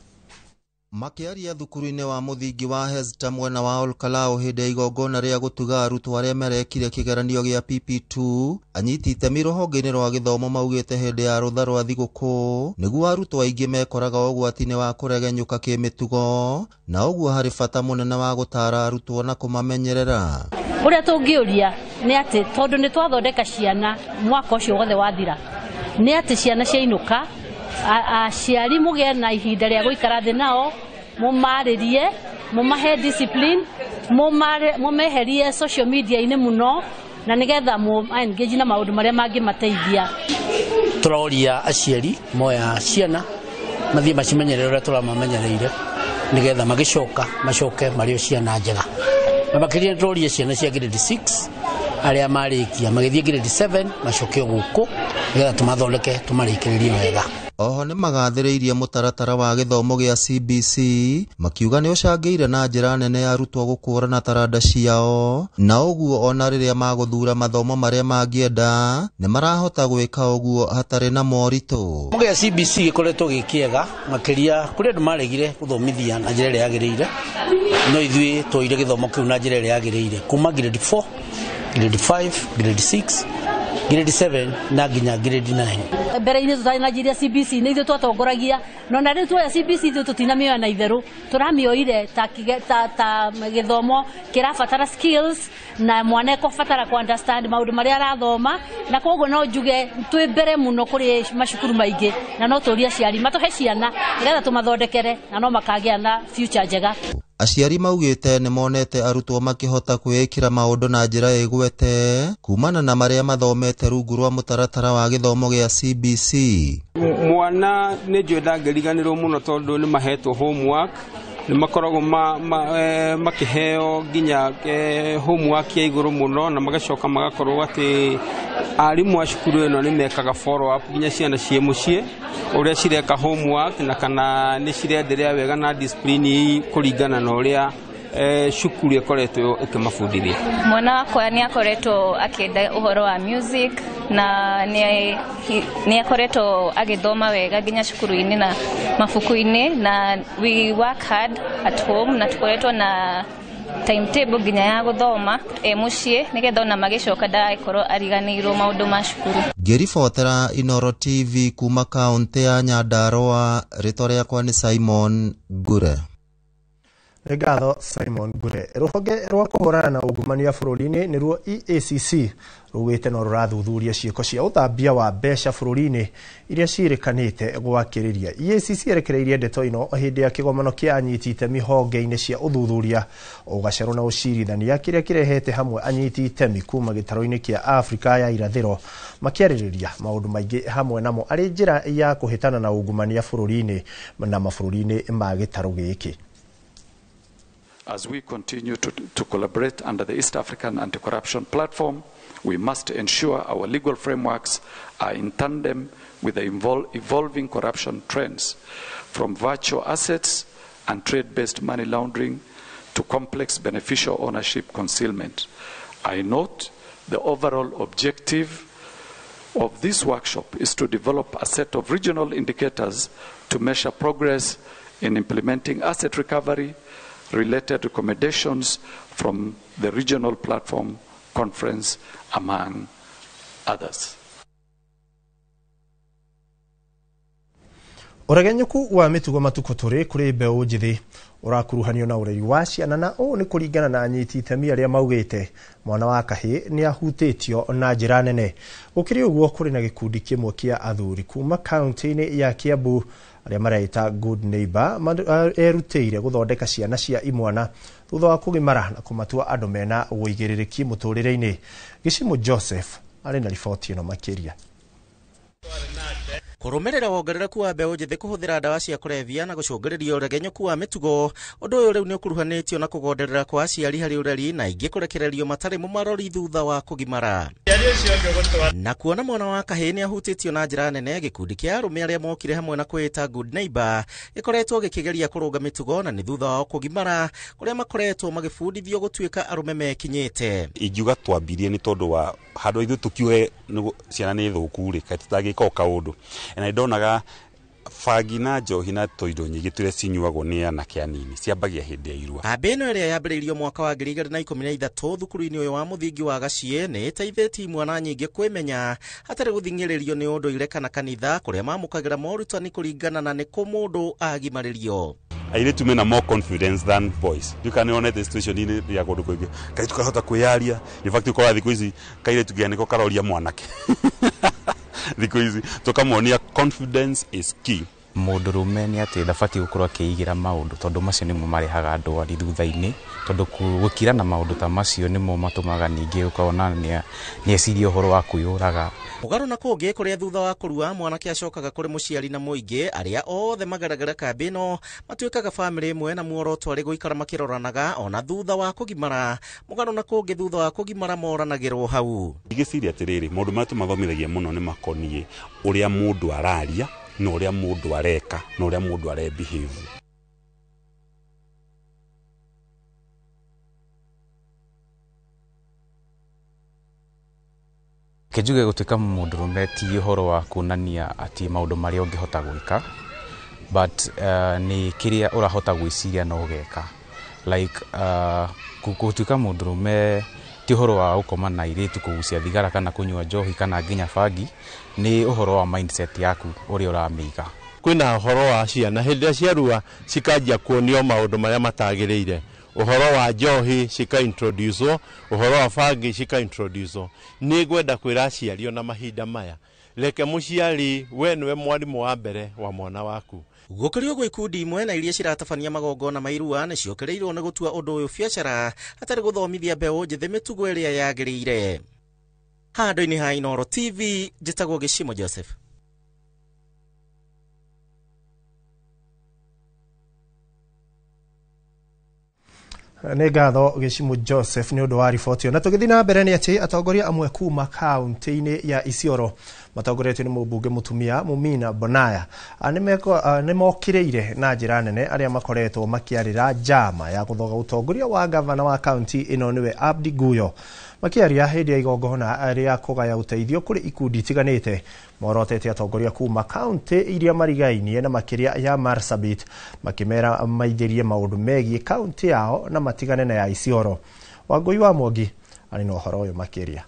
Makiaria thukuru-inĩ wa muthingi wa Hezta mwena wa Olkalao hĩndĩ ya igongona rĩa gũtuga arutwo arĩa merekire kĩgeranio gĩa PP2, anyiti itemi rũhonge-inĩ rwa gĩthomo maugĩte hĩndĩ ya rũtha rwa thigũkũ nĩguo arutwo aingĩ mekoraga ũgwati-inĩ wa kũregenyũka kĩmĩtugo, na ũguo harĩ bata mũnene wa gũtara arutwo na kũmamenyerera. Ũrĩa tũngĩũria nĩ atĩ tondũ nĩ twathondeka ciana mwaka ũcio wothe wathira, nĩ atĩ ciana ciainũka aciari mũgĩe na ihinda rĩa gũikara thĩ nao, mũmarĩrie, mũmahe discipline, mũmeherie social media-inĩ mũno, na nĩgetha engage na maũndũ marĩa mangĩmateithia. Tũroria aciari moya ciana mathiĩ macimenyerere ũrĩa tũramamenyereire nĩgetha magĩcoka macoke marĩ o ciana njega. Na makĩria tũroria ciana cia grade 6 arĩa marĩkia magĩthiĩ grade 7 macoke gũkũ nĩgetha tũmathondeke tũmarĩkĩrĩrie wega. Oho nĩ magathĩrĩirie mũtaratara wa gĩthomo gĩa CBC makiuga nĩ ũcangĩire na njĩra nene ya arutwo gũkũrana taranda ciao, na ũguo ona rĩrĩa magũthura mathomo marĩa mangĩenda nĩ marahota gwĩka ũguo hatarĩ na moritũ. Gĩthomo gĩa CBC gĩkoretwo gĩkĩega makĩria kũrĩ andũ maregire gũthomithia na njĩra ĩrĩa yagĩrĩire, no ithuĩ twoire gĩthomo kĩu na njĩra ĩrĩa yagĩrĩire kuma grade 4, grade 5, grade 6, grade 7 na nginya grade 9. Mbere-inĩ tũtarĩ na njĩra CBC nĩ ithuĩ twatongoragia, no na rĩu tuoya CBC ithuĩ tũtinamĩoya na itherũ, tũramĩoire ta gĩthomo kĩrabatara skills na mwana ekũbatara ku understand maũndũ marĩa arathoma, na koguo no njuge twĩ mbere mũno kũrĩ macukuru maingĩ, na no tũria aciari matũhe ciana nĩgetha tũmathondekere na no makagĩa na future njega. Aciari maugĩte nĩ monete arutwo makĩhota kwĩĩkĩra maũndũ na njĩra ĩgwete kumana na marĩa mathomete rungu rwa mũtaratara wa gĩthomo gĩa CBC. Mwana nĩ njũĩ ndangĩriganĩrwo mũno tondũ nĩ mahetwo homework, nĩ makoragwo makĩheo nginya homework ya igũrũ mũno, na magacoka magakorwo atĩ arimũ a cukuru ĩno nĩ mekaga follow up nginya ciana ciĩ mũciĩ ũrĩa cireka homework na kana nĩ cirenderea wega na discipline kũringana na ũrĩa cukuru ĩkoretwo ĩkĩmabundithia. Mwana wakwa nĩ akoretwo akĩenda ũhoro wa music na nĩ akoretwo agĩthoma wega nginya cukuru-inĩ na mabuku-inĩ, na we work hard at home na tukoretwo na timetable nginya ya gũthoma mũciĩ nĩgetha ona magĩcoka ndagĩkorwo ariganĩirwo maũndũ ma cukuru. Ngĩribotera Inooro TV kuma kaunti ya Nyandarua, rĩtwa rĩakwa nĩ Simon Gure. Ngatho Simon Gure. Rũhonge rwa kũhũrana na ungumania bũrũri-inĩ nĩruo EACC rugĩte no rũrathuthuria ciĩko cia ũtambia wa mbeca bũrũri-inĩ iria ciĩrĩkanĩte gwakĩrĩria. EACC erekereirie ndeto ino hĩndĩ ya kĩgomano kĩa anyiti itemi honge-inĩ cia ũthuthuria, ũgacerũ na ũcirithania kĩrĩa kĩrehete hamwe anyiti itemi kuma gĩtaro-inĩ kĩa Afrika ya irathĩro makĩarĩrĩria maũndũ maingĩ hamwe namo arĩ njĩra ya kũhĩtana na ungumania bũrũri-inĩ na mabũrũri-inĩ ma gĩtaro gĩkĩ. As we continue to collaborate under the East African Anti-Corruption Platform, we must ensure our legal frameworks are in tandem with the evolving corruption trends, from virtual assets and trade-based money laundering to complex beneficial ownership concealment. I note the overall objective of this workshop is to develop a set of regional indicators to measure progress in implementing asset recovery, related recommendations from the regional platform conference, among others. Ũregenyũku wa mĩtugo matuko tũrĩ kũrĩ mbeũ njĩthĩ ũrakuruhanio na ũreri wa ciana, na ũũ nĩ kũringana na anyiti itemi arĩa maugĩte mwana wa kahĩ nĩ ahutĩtio na njĩra nene. Gũkĩrĩ ũguo kũrĩ na gĩkundi kĩmwe kĩa athuri kuma kaunti-inĩ ya Kiambu arĩa mareita Good Neighbor erutĩire gũthondeka ciana cia imwana thutha wa kũgimara na kũmatua andũ mena ũigĩrĩrĩki mũtũrĩre-inĩ. Gĩcimo Joseph arĩ na riboti ĩno makĩria. Kũrũmĩrĩra wongerereku wa mbeũ njĩthĩ kũhũthĩra ndawa cia kũrebia na gũcũngĩrĩria ũregenyũku wa mĩtugo, ũndũ ũyũ rĩu nĩ ũkuruhanĩtio na kũgonderera kwa aciari harĩ ũreri na ingĩ kũrekererio matarĩ mũmarori thutha wa kũgimara. Na kuona mwana wa kaheni ahutitio na njira nene, gikundi kia arume aria mokire hamwe na kwita Good Neighbor gikoretwo gikigeria kuruga mitugo na ni thutha wao kugimara kuria makoretwo magifundithio gutuika arume mekinyite. Ingiuga twambirie ni tondu wa handu ithu tukiuge ciana ni thuku ri katutagika kaundu na idonaga fagi na njohi na toindo nyingi tire cinyuagwo ni anake anini ciambagia hindi ya irua. Abeno iria yambiriirio mwaka wa 2013 thukuru-ini uyu wa muthingi wa Gacie ni iteithĩtie mwana nyingi kwimenya hatari guthing'ĩrĩrio ni unduire kana kanitha kuria mamukagira morutani kuringana na niko mundu agimaririo. Airitu mena more confidence than boys. You can on the situation in ya kundu kuingi kai tukahota kuyaria in fact uko thiku ici kaire tugianiko karoria mwanake thiku ici tukamuonia confidence is key. Mundurume ni ati ndabati gukorwo akiigira maundu tondu macio nimo marehaga ndwari thutha-ini tondu gukira na maundu ta macio nimo matumaga ningi ukona ni eciria uhoro wa kuyuraga. Mugaru na kungi kuria thutha wa kurua mwanake acokaga kuri muciari na muingi aria othe magaragara kambino matuikaga family imwe na muoroto ari guikara makiroranaga ona thutha wa kugimara. Mugaru na kungi thutha wa kugimara moranagirwo hau. Igiciria atiriri mundu matu mathomithagia muno ni makonie uria mundu araria na uria mundu areka na uria mundu behave. Kejuge gutuika mundurume ti uhoro wa kunania ati maundu maria ungihota gwika but ni kiria urahota gwiciria no geka like gutuika mundurume ti uhoro wa ukoma na iritu kugucia thigara kana kunywa njohi kana nginya fagi ni uhoro wa mindset yaku uri uramiga. Kwina uhoro wa ciana hindi ciarua cikanjia kuonio maundu maria matagiriire. Uhoro wa njohi cika introduce, uhoro wa fagi cika introduce. Ni gwenda kwira aciario na mahinda maya reke muciari we niwe mwarimu wa mbere wa mwana waku. Gukorio gwa ikundi imwe na iria ciratabania magongona mairua ni ciokereirwo na gutua undu uyu biacara hatari guthomithia mbeu njithi mitugo iria yagiriire. Handu-ini ha Inooro TV njitagwo Gicimo Joseph. Nĩ ngatho Gicimo Joseph ni undu wa riboti yo. Na tugithii na mbere ni ati atongoria amwe kuma kaunti-ini ya Isiolo matongoretio ni mubunge mutumia Mumina Bonaya ni mokireire na njira nene aria makoretwo makiarira njama ya guthoga utongoria wa gavana wa kaunti ino niwe Abdi Guyo. Makiaria hindi ya igongona aria kugaya uteithio kuri ikundi tiganite morotete atongoria kuma kaunti iria marigainie na makiria ya Marsabit makimera maithirie maundu megie kaunti yao na matigane na ya Isiolo. Wangui wa Mwangi ari no horo yo makiria.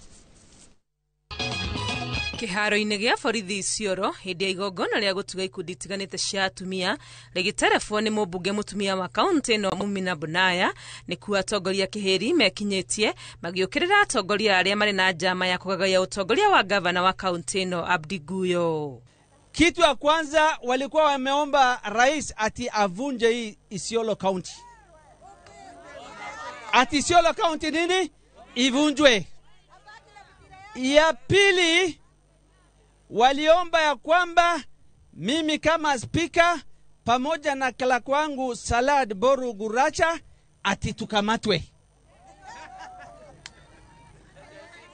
Kiharo-ini gia borithi Isiolo hindi ya igongona ria gutuga ikundi tiganite cia atumia rigiterefwo ni mubunge mutumia wa kaunti no Mumina Bonaya ni kuwa atongoria kihiri mekinyitie magiukirira atongoria aria mari na njama ya kugagaya utongoria wa gavana wa kaunti no Abdi Guyo. Kitu ya kwanza walikuwa wameomba rais ati avunje hii Isiolo County. Ati Isiolo County nini? Ivunjwe. Ya pili waliomba ya kwamba mimi kama speaker pamoja na clerk wangu Salad Boru Guracha ati tukamatwe.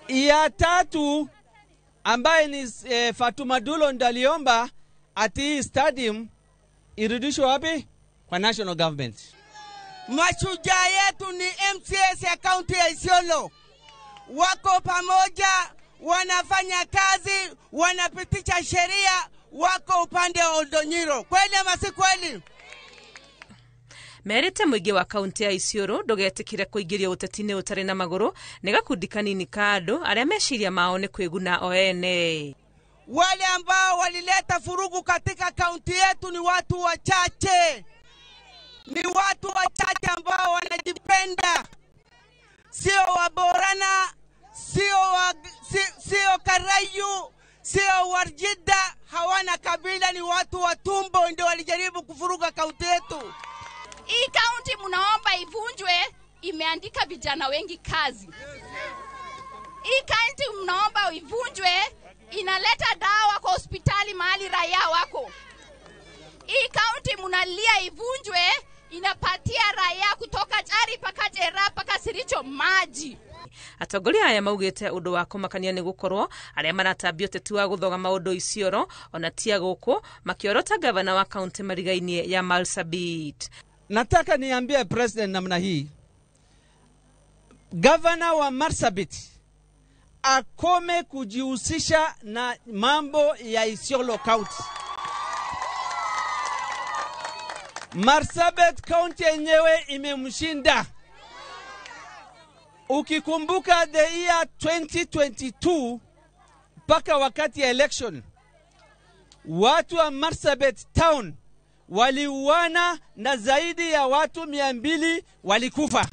Ya tatu ambaye ni Fatuma Dulo ndaliomba ati stadium irudishwe wapi? Kwa national government. Mashujaa yetu ni MCS ya kaunti ya Isiolo. Wako pamoja, wanafanya kazi, wanapitisha sheria, wako upande wa Oldonyiro. Kweli ama si kweli? Merite muingi wa kaunti ya Isiolo ndugetikire kuingiria utetini utari na maguru ni gakundi kanini ka andu aria meciria mao ni kwiguna oene. Wale ambao walileta furugu katika kaunti yetu ni watu wachache. Ni watu wachache ambao wanajipenda. Sio Waborana, sio Karayu, sio Warjida, hawana kabila, ni watu wa tumbo ndio walijaribu kufuruga kaunti yetu. Hii kaunti mnaomba ivunjwe, imeandika vijana wengi kazi. Hii kaunti mnaomba ivunjwe, inaleta dawa kwa hospitali mahali raia wako. Hii kaunti mnalia ivunjwe, inapatia raia kutoka Jari paka Jera paka Siricho maji. atongoria aya maugite undu wa kumakania ni gukorwo aria maratambia uteti wa guthoga maundu Isiolo ona tia guku makiorota gavana wa kaunti marigainie ya Marsabit. Nataka niambie president namna hii, gavana wa Marsabit akome kujihusisha na mambo ya Isiolo County. Marsabit County yenyewe imemshinda. Ukikumbuka the year 2022 mpaka wakati ya election, watu wa Marsabit Town waliuana na zaidi ya watu 200 walikufa.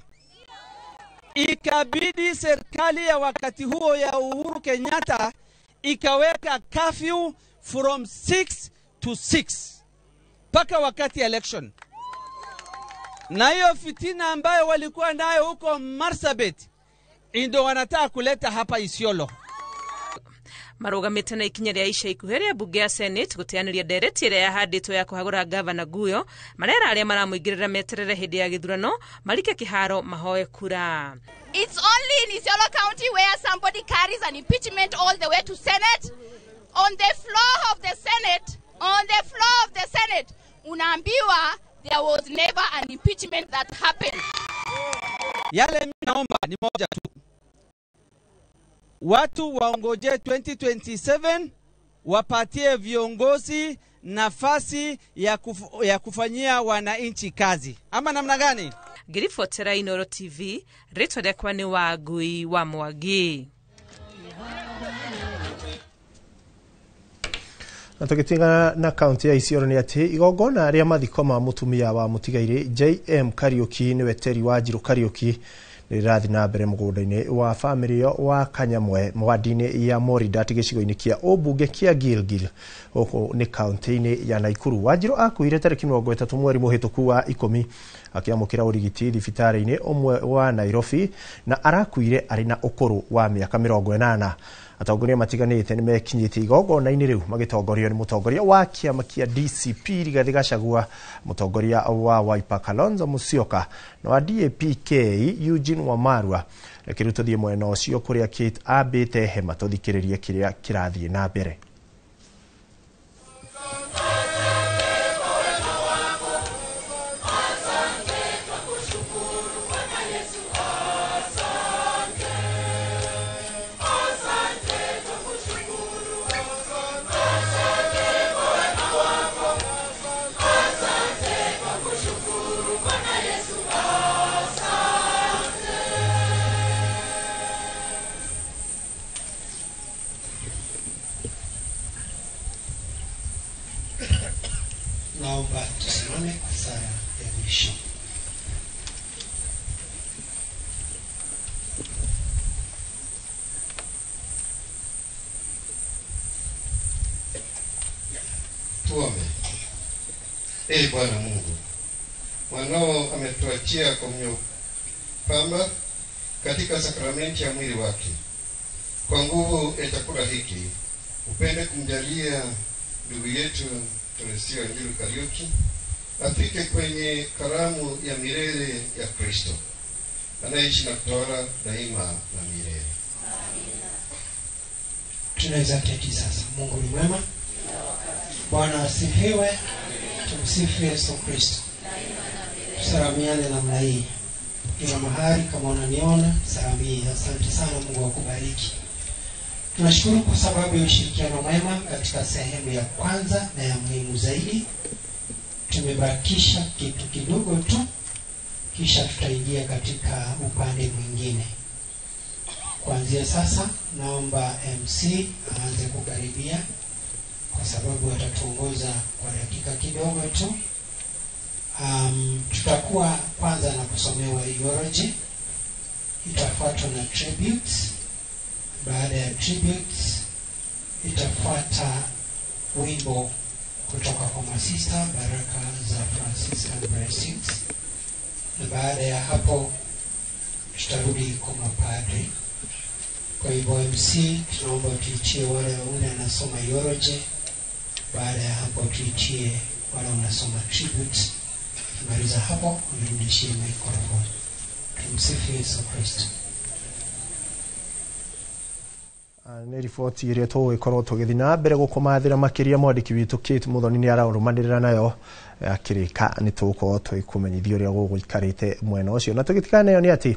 Ikabidi serikali ya wakati huo ya Uhuru Kenyatta ikaweka curfew from 6 to 6 mpaka wakati ya election. Na hiyo fitina ambayo walikuwa nayo huko Marsabit ndio wanataka kuleta hapa Isiolo. Marugamite na ikinya ria ica ikuheria bunge ya Senate guteaniria ndereti ria yahanditwo ya kuhagura gavana Guyo marera aria maramuigirira meterere hindi ya githurano marike kiharo mahoe kura. It's only in Isiolo County where somebody carries an impeachment all the way to Senate. On the floor of the Senate, unaambiwa there was never an impeachment that happened. Yale mimi naomba ni moja tu. Watu waongoje 2027 wapatie viongozi nafasi ya kufanyia wananchi kazi. Ama namna gani? Ngiribotera Inooro TV, ritwa rĩakwa nĩ Wangui wa Mwangi. Na tukitinga na kaunti ya Isiolo ni ati igongona ria mathiko ma mutumia wa mutigaire JM Kariuki ni weteri wa Njiru Kariuki rirathi na mbere mugunda-ini wa family wa Kanyamwe mwadi-ini ya Moridat gicigo-ini kia Obunge kia Gilgil oko ni kaunti-ini ya Naikuru. Wanjiru akuire tariki 30 mweri muhituku wa 10 akiamukira urigiti thibitari-ini omwe wa Nairobi na arakuire ari na ukuru wa miaka 80. Atongoria matiganite ni mekinyite igongona-ini riu magitongorio ni mutongoria wa kiama kia DCP Rigathi Gachagua, mutongoria wa Wiper Kalonzo Musyoka na wa DAP-K Eugene Wamalwa. Rekeru tuthie mwena ucio kuria Kate abite hema tuthikiririe kiria kirathie na mbere. Naomba tusimame kwa sala ya mwisho. Tuombe. Ee Bwana Mungu, mwanao ametuachia komunyo pamba katika sakramenti ya mwili wake. Kwa nguvu ya chakula hiki, upende kumjalia ndugu yetu Teresia Njiru Kariuki afike kwenye karamu ya milele ya Kristo anaishi na kutawala daima na milele. Tunaweza keti sasa. Mungu ni mwema. Bwana asifiwe. Tumsifu Yesu Kristo. Tusalamiane namna hii. Kila mahali kama unaniona, salamia. Asante sana, Mungu akubariki. Tunashukuru kwa sababu ya ushirikiano mwema katika sehemu ya kwanza na ya muhimu zaidi. Tumebakisha kitu kidogo tu, kisha tutaingia katika upande mwingine. Kuanzia sasa, naomba MC aanze kukaribia kwa sababu atatuongoza kwa dakika kidogo tu. Tutakuwa kwanza na kusomewa eulogy, itafuatwa na tributes. Baada ya tributes itafuata wimbo kutoka kwa masista, baraka za Franciscan Blessings, na baada ya hapo tutarudi kwa mapadri. Kwa hivyo MC tunaomba tuitie wale wanasoma eulogy, baada ya hapo tuitie wale wanasoma tributes. Tumaliza hapo, unirudishie microphone. Tumsifu Yesu Kristo. nä riboti ä rä a tå korwo tå gä thiä na mbere gå komathä ra makä ria mwandäki witå Kate Muthoni nä araårå rä ra nayo akä rä ka nä tå korwo tå kå menyithia å rä a gå gå ikarä te mwena å cio na tå gä tiganayo nä atä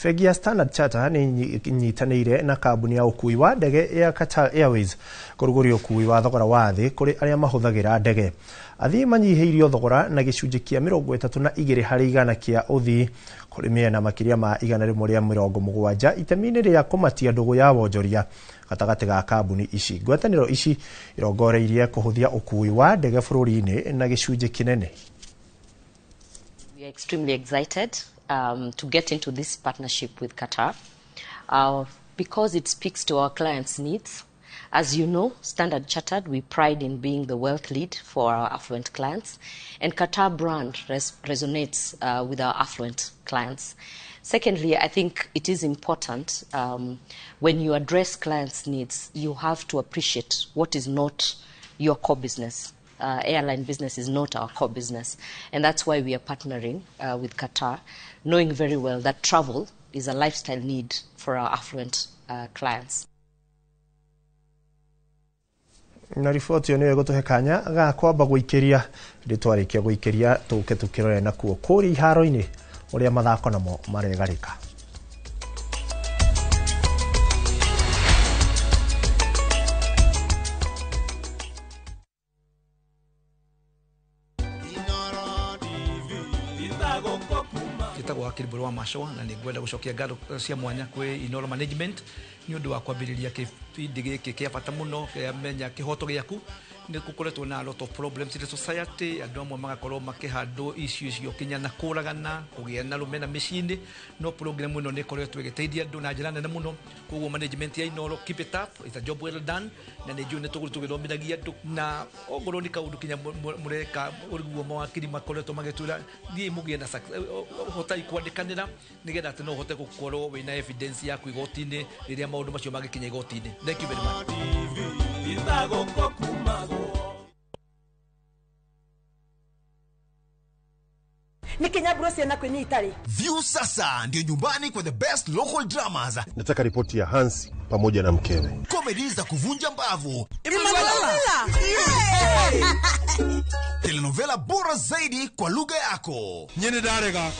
bengi ya Standard Chartered nä nyitanä ire na kambuni ya å kui wa ndege ya Qatar Airways kå rå gå ria å kui wa thogora wa thä kå rä arä a mahå thagä ra ndege athii manyihä irio thogora na gä cunjä kä a 32 harä igana kä a å thii kå rä mä ena makä ria ma 170 itemi-inä rä a kå matia ndå gå ya wonjoria gatagatä ga kambuni ici ngwatanä ro ici irongoreirie kå hå thia å kui wa ndege bå rå ri-inä na gä cunjä kä nene. We are extremely excited to get into this partnership with Qatar because it speaks to our clients' needs. As you know, Standard Chartered, we pride in being the wealth lead for our affluent clients, and Qatar brand resonates with our affluent clients. Secondly, I think it is important when you address clients' needs, you have to appreciate what is not your core business. Airline business is not our core business, and that's why we are partnering with Qatar, knowing very well that travel is a lifestyle need for our affluent clients. Na riboti ĩyo nĩyo ĩgũtũhe kanya ga kwamba gũikĩria twarĩkia gũikĩria tũke tũkĩrore nakuo kũrĩa iharo-inĩ ũrĩa mathako namo maregarĩka. Gitagwo Akiliburu wa Mashoa na nĩngwenda gũcokia ngatho cia mwanya kwĩ Inoro Management nĩ ũndũ wa kwambĩrĩria kĩbindi gĩkĩ kĩa bata mũno kĩamenya kĩhoto gĩaku nĩ gũkoretwo na a lot of problems in the society andũ amwe magakorwo makĩhandwo issues cio kinya na kũragana kũgĩa na rũmena mĩciĩ-inĩ no program ĩno nĩ ĩkoretwo ĩgĩteithia andũ na njĩra nene mũno koguo management ya Inoro keep it up, it's a job well done na nĩ njũĩ nĩ tũgĩthomithagia andũ na ongorwo nĩ kaũndũ kinya mũreka ũriguo mawakiri makoretwo magĩtwĩra thiĩ mũgĩe na ũhotai kwandĩkanĩra nĩgetha atĩ no ũhote gũkorwo wĩna evidence yaku igoti-inĩ rĩrĩa maũndũ macio magĩkinya igoti-inĩ. Thank you very much. View sasa ndio nyumbani kwa the best local dramas. Nataka ripoti ya Hansi pamoja na mkewe. Comedy za kuvunja mbavu. Telenovela bora zaidi kwa lugha yako. Nyene darega.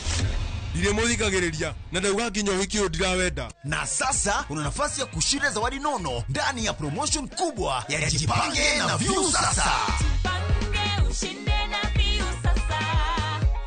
Ndiremũthikagĩrĩria na ndauga nginya ũhiki ũyũ ndirawenda. Na sasa una nafasi ya kushinda zawadi nono ndani ya promotion kubwa ya Jipange na View sasa.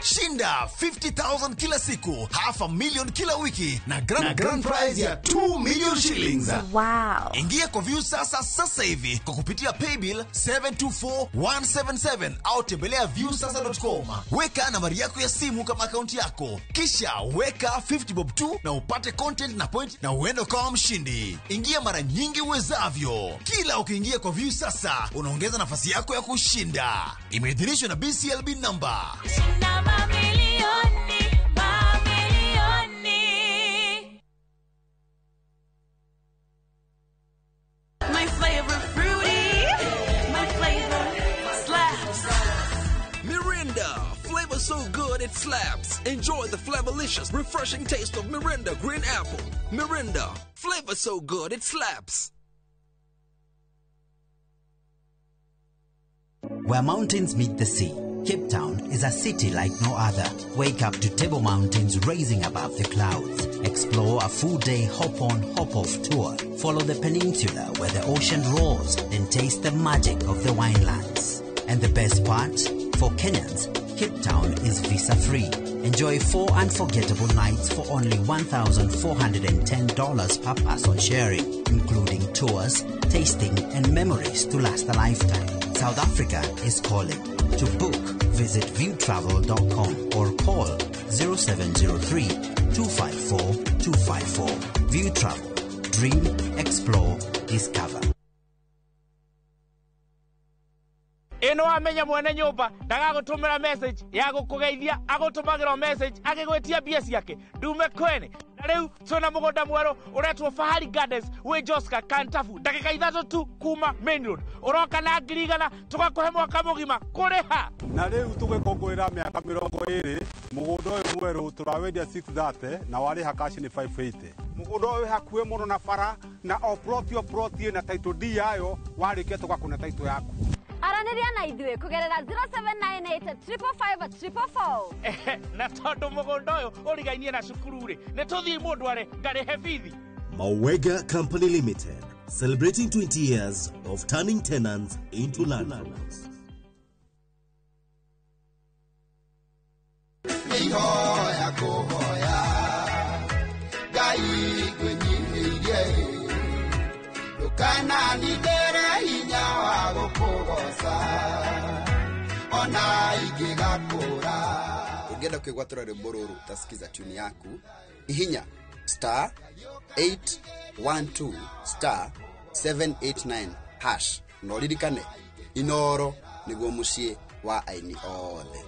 Shinda 50,000 kila siku, $500,000 kila wiki na grand prize ya 2 million shillings. Wow. Ingia kwa View sasa hivi kwa kupitia paybill 724177 au tembelea viewsasa.com. Weka nambari yako ya simu kama akaunti yako, kisha weka 50 bob tu na upate content na point na uende kama mshindi. Ingia mara nyingi uwezavyo. Kila ukiingia kwa View sasa unaongeza nafasi yako ya kushinda. Imeidhinishwa na BCLB number. My flavor fruity, my flavor slaps. Mirinda, flavor so good it slaps. Enjoy the flavorlicious, refreshing taste of Mirinda Green Apple. Mirinda, flavor so good it slaps. Where mountains meet the sea, Cape Town is a city like no other. Wake up to Table Mountains rising above the clouds. Explore a full-day hop-on, hop-off tour. Follow the peninsula where the ocean roars and taste the magic of the winelands. And the best part? For Kenyans, Cape Town is visa-free. Enjoy 4 unforgettable nights for only $1,410 per person sharing, including tours, tasting, and memories to last a lifetime. South Africa is calling. To book, visit viewtravel.com or call 0703-254-254. View Travel. Dream, explore, discover. Ino amenya mwene nyumba ndagagutumira message ya gukugeithia agutumagirwo message agigwetia bia ciake ndume kwene Riu tuna mugonda mwero uretwo Fahari Gardens we Joska Kantafu dakika 3 tu kuma main road uroka na ngirigana tugakuhe mwaka mugima kuriha na riu tugikongwira miaka 20 mugunda uyu mweru turawendia 630 na wari hakashi ni 580 mugunda uyu hakuwe muno na bara na oproti na title D yayo warike tugakuna title yaku Araniria na idwe kugerera 0798555444 na tondu mugondo uyu urigainie na cukuru ri ne tuthii mundu are ngarihe bithi Mawega Company Limited, celebrating 20 years of turning tenants into landlords. Kana nidere hinya wa gukugoca ona ingigakura ungenda kwigwatura rwimbo ruru tasikiza tune yaku ihinya *812*789# no ririkane Inoro niguo mucii wa aini othe.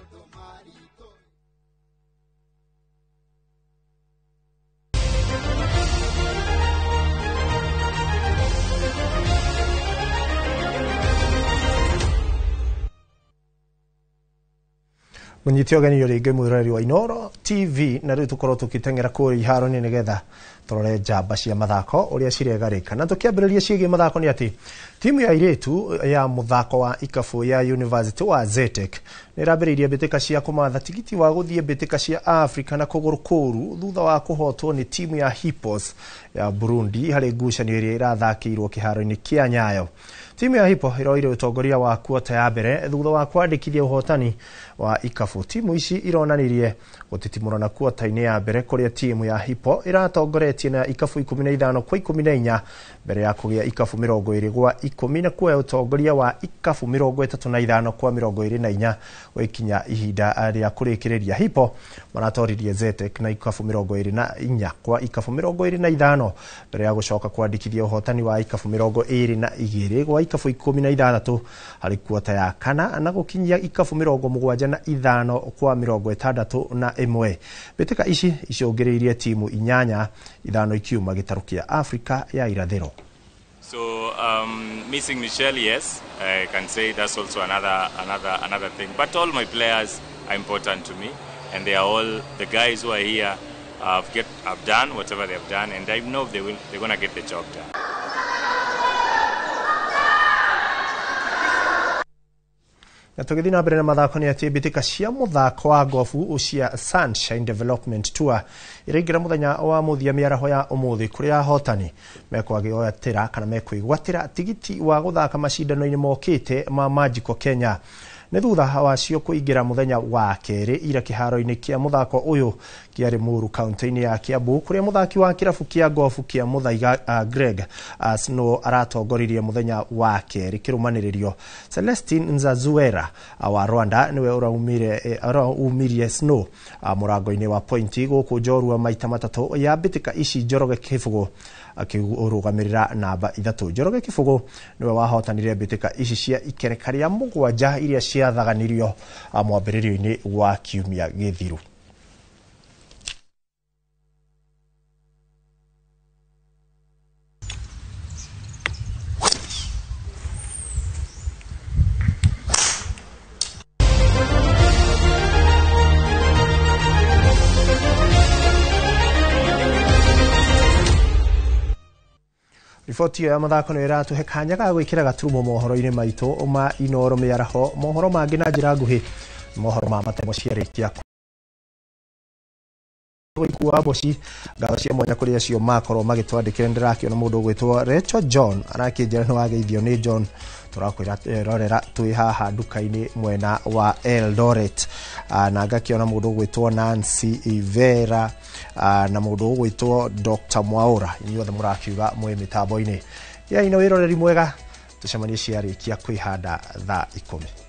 Munyitio gani yori gemurari wa Inoro TV na riu tukorwo tukitengera kuri iharo-ini nigetha turore njamba cia mathako uria ciregarika na tukiambiriria ciege mathako ni ati timu ya iretu ya muthako wa ikafu ya University wa Zetek ni rabiririe bitika cia kumatha tigiti wa guthie bitika cia Africa na kuguru kuru thutha wa kuhotwo ni timu ya Hippos ya Burundi hari ngucanio iria irathakirwo kiharo-ini kia Nyayo. Timu ya Hippo iroire utongoria wa kuota ya mbere thutha wa kwandikithia uhotani wa ikafu. Timu ici ironanirie gutitimura na kuota-ini ya mbere kuria timu ya Hippo iratongoretie na ikafu 15-14 mbere ya kugia ikafu 20-10 na kuoya utongoria wa ikafu 35-24 gwikinya ihinda ria kurikiriria. Hippo maratoririe Zetek na ikafu 24-25 mbere ya gucoka kwandikithia uhotani wa ikafu 22 gwa ikafu 16 hari kuota ya kana na gukinyia ikafu 75-61 bitika ici icongeririe timu 8 ikiuma gitaru kia Africa ya irathiro. So missing Michelle, yes, I can say that's also another thing. But all my players are important to me, and they are all the guys who are here have done whatever they have done, and I know they're gonna get the job done. Na tugithii na mbere na mathako ni ati bitika cia muthako wa gofu cia Sunshine Development Tour iraingira muthenya wa muthia miaraho ya umuthi kuria hotani mekwagioyatira kana mekwigwatira tigiti wa guthaka macindano-ini mokite ma Magical Kenya. Ni thutha wacio kuingira muthenya wa keri ira kiharo-ini kia muthako uyu kiari Muru kaunti-ini ya Kiambu kuria muthaki wa kirabu kia gofu kia Muthaiga Greg Snow aratongoririe muthenya wa keri kirumaniririo. Celestine Nzazuera wa Rwanda niwe uraumirie Snow murango-ini wa pointi guku njorua maita matatu ya bitika ici Njoroge Kibugu akirugamirira namba 3. Njoroge Kibugu niwe wahotanire bitika ici cia ikerekania 7 iria ciathaganirio mwambiririo-ini wa kiumia githiru. Riboti ya mathako ni iratuhe kanya ga gwikira gaturumo mohoro-ini maitu ma Inoro miaraho mohoro mangi na njira nguhi mohoro ma matemo ciarikia kuwa boci ngao cia mwanya kuri acio makorwo magitwandikira ndirakiona mundu gwitwo Rachel John arakinjira ni wageithio ni John turakwira rorera twi haha nduka-ini mwena wa Eldoret na ngakiona mundu gwitwo Nancy Ivera na mundu gwitwo Dr. Mwaura inyuothe murakiuga mwe mitambo-ini ya ino wiroreri mwega tucemanie ciarikia kwihanda thaa 10.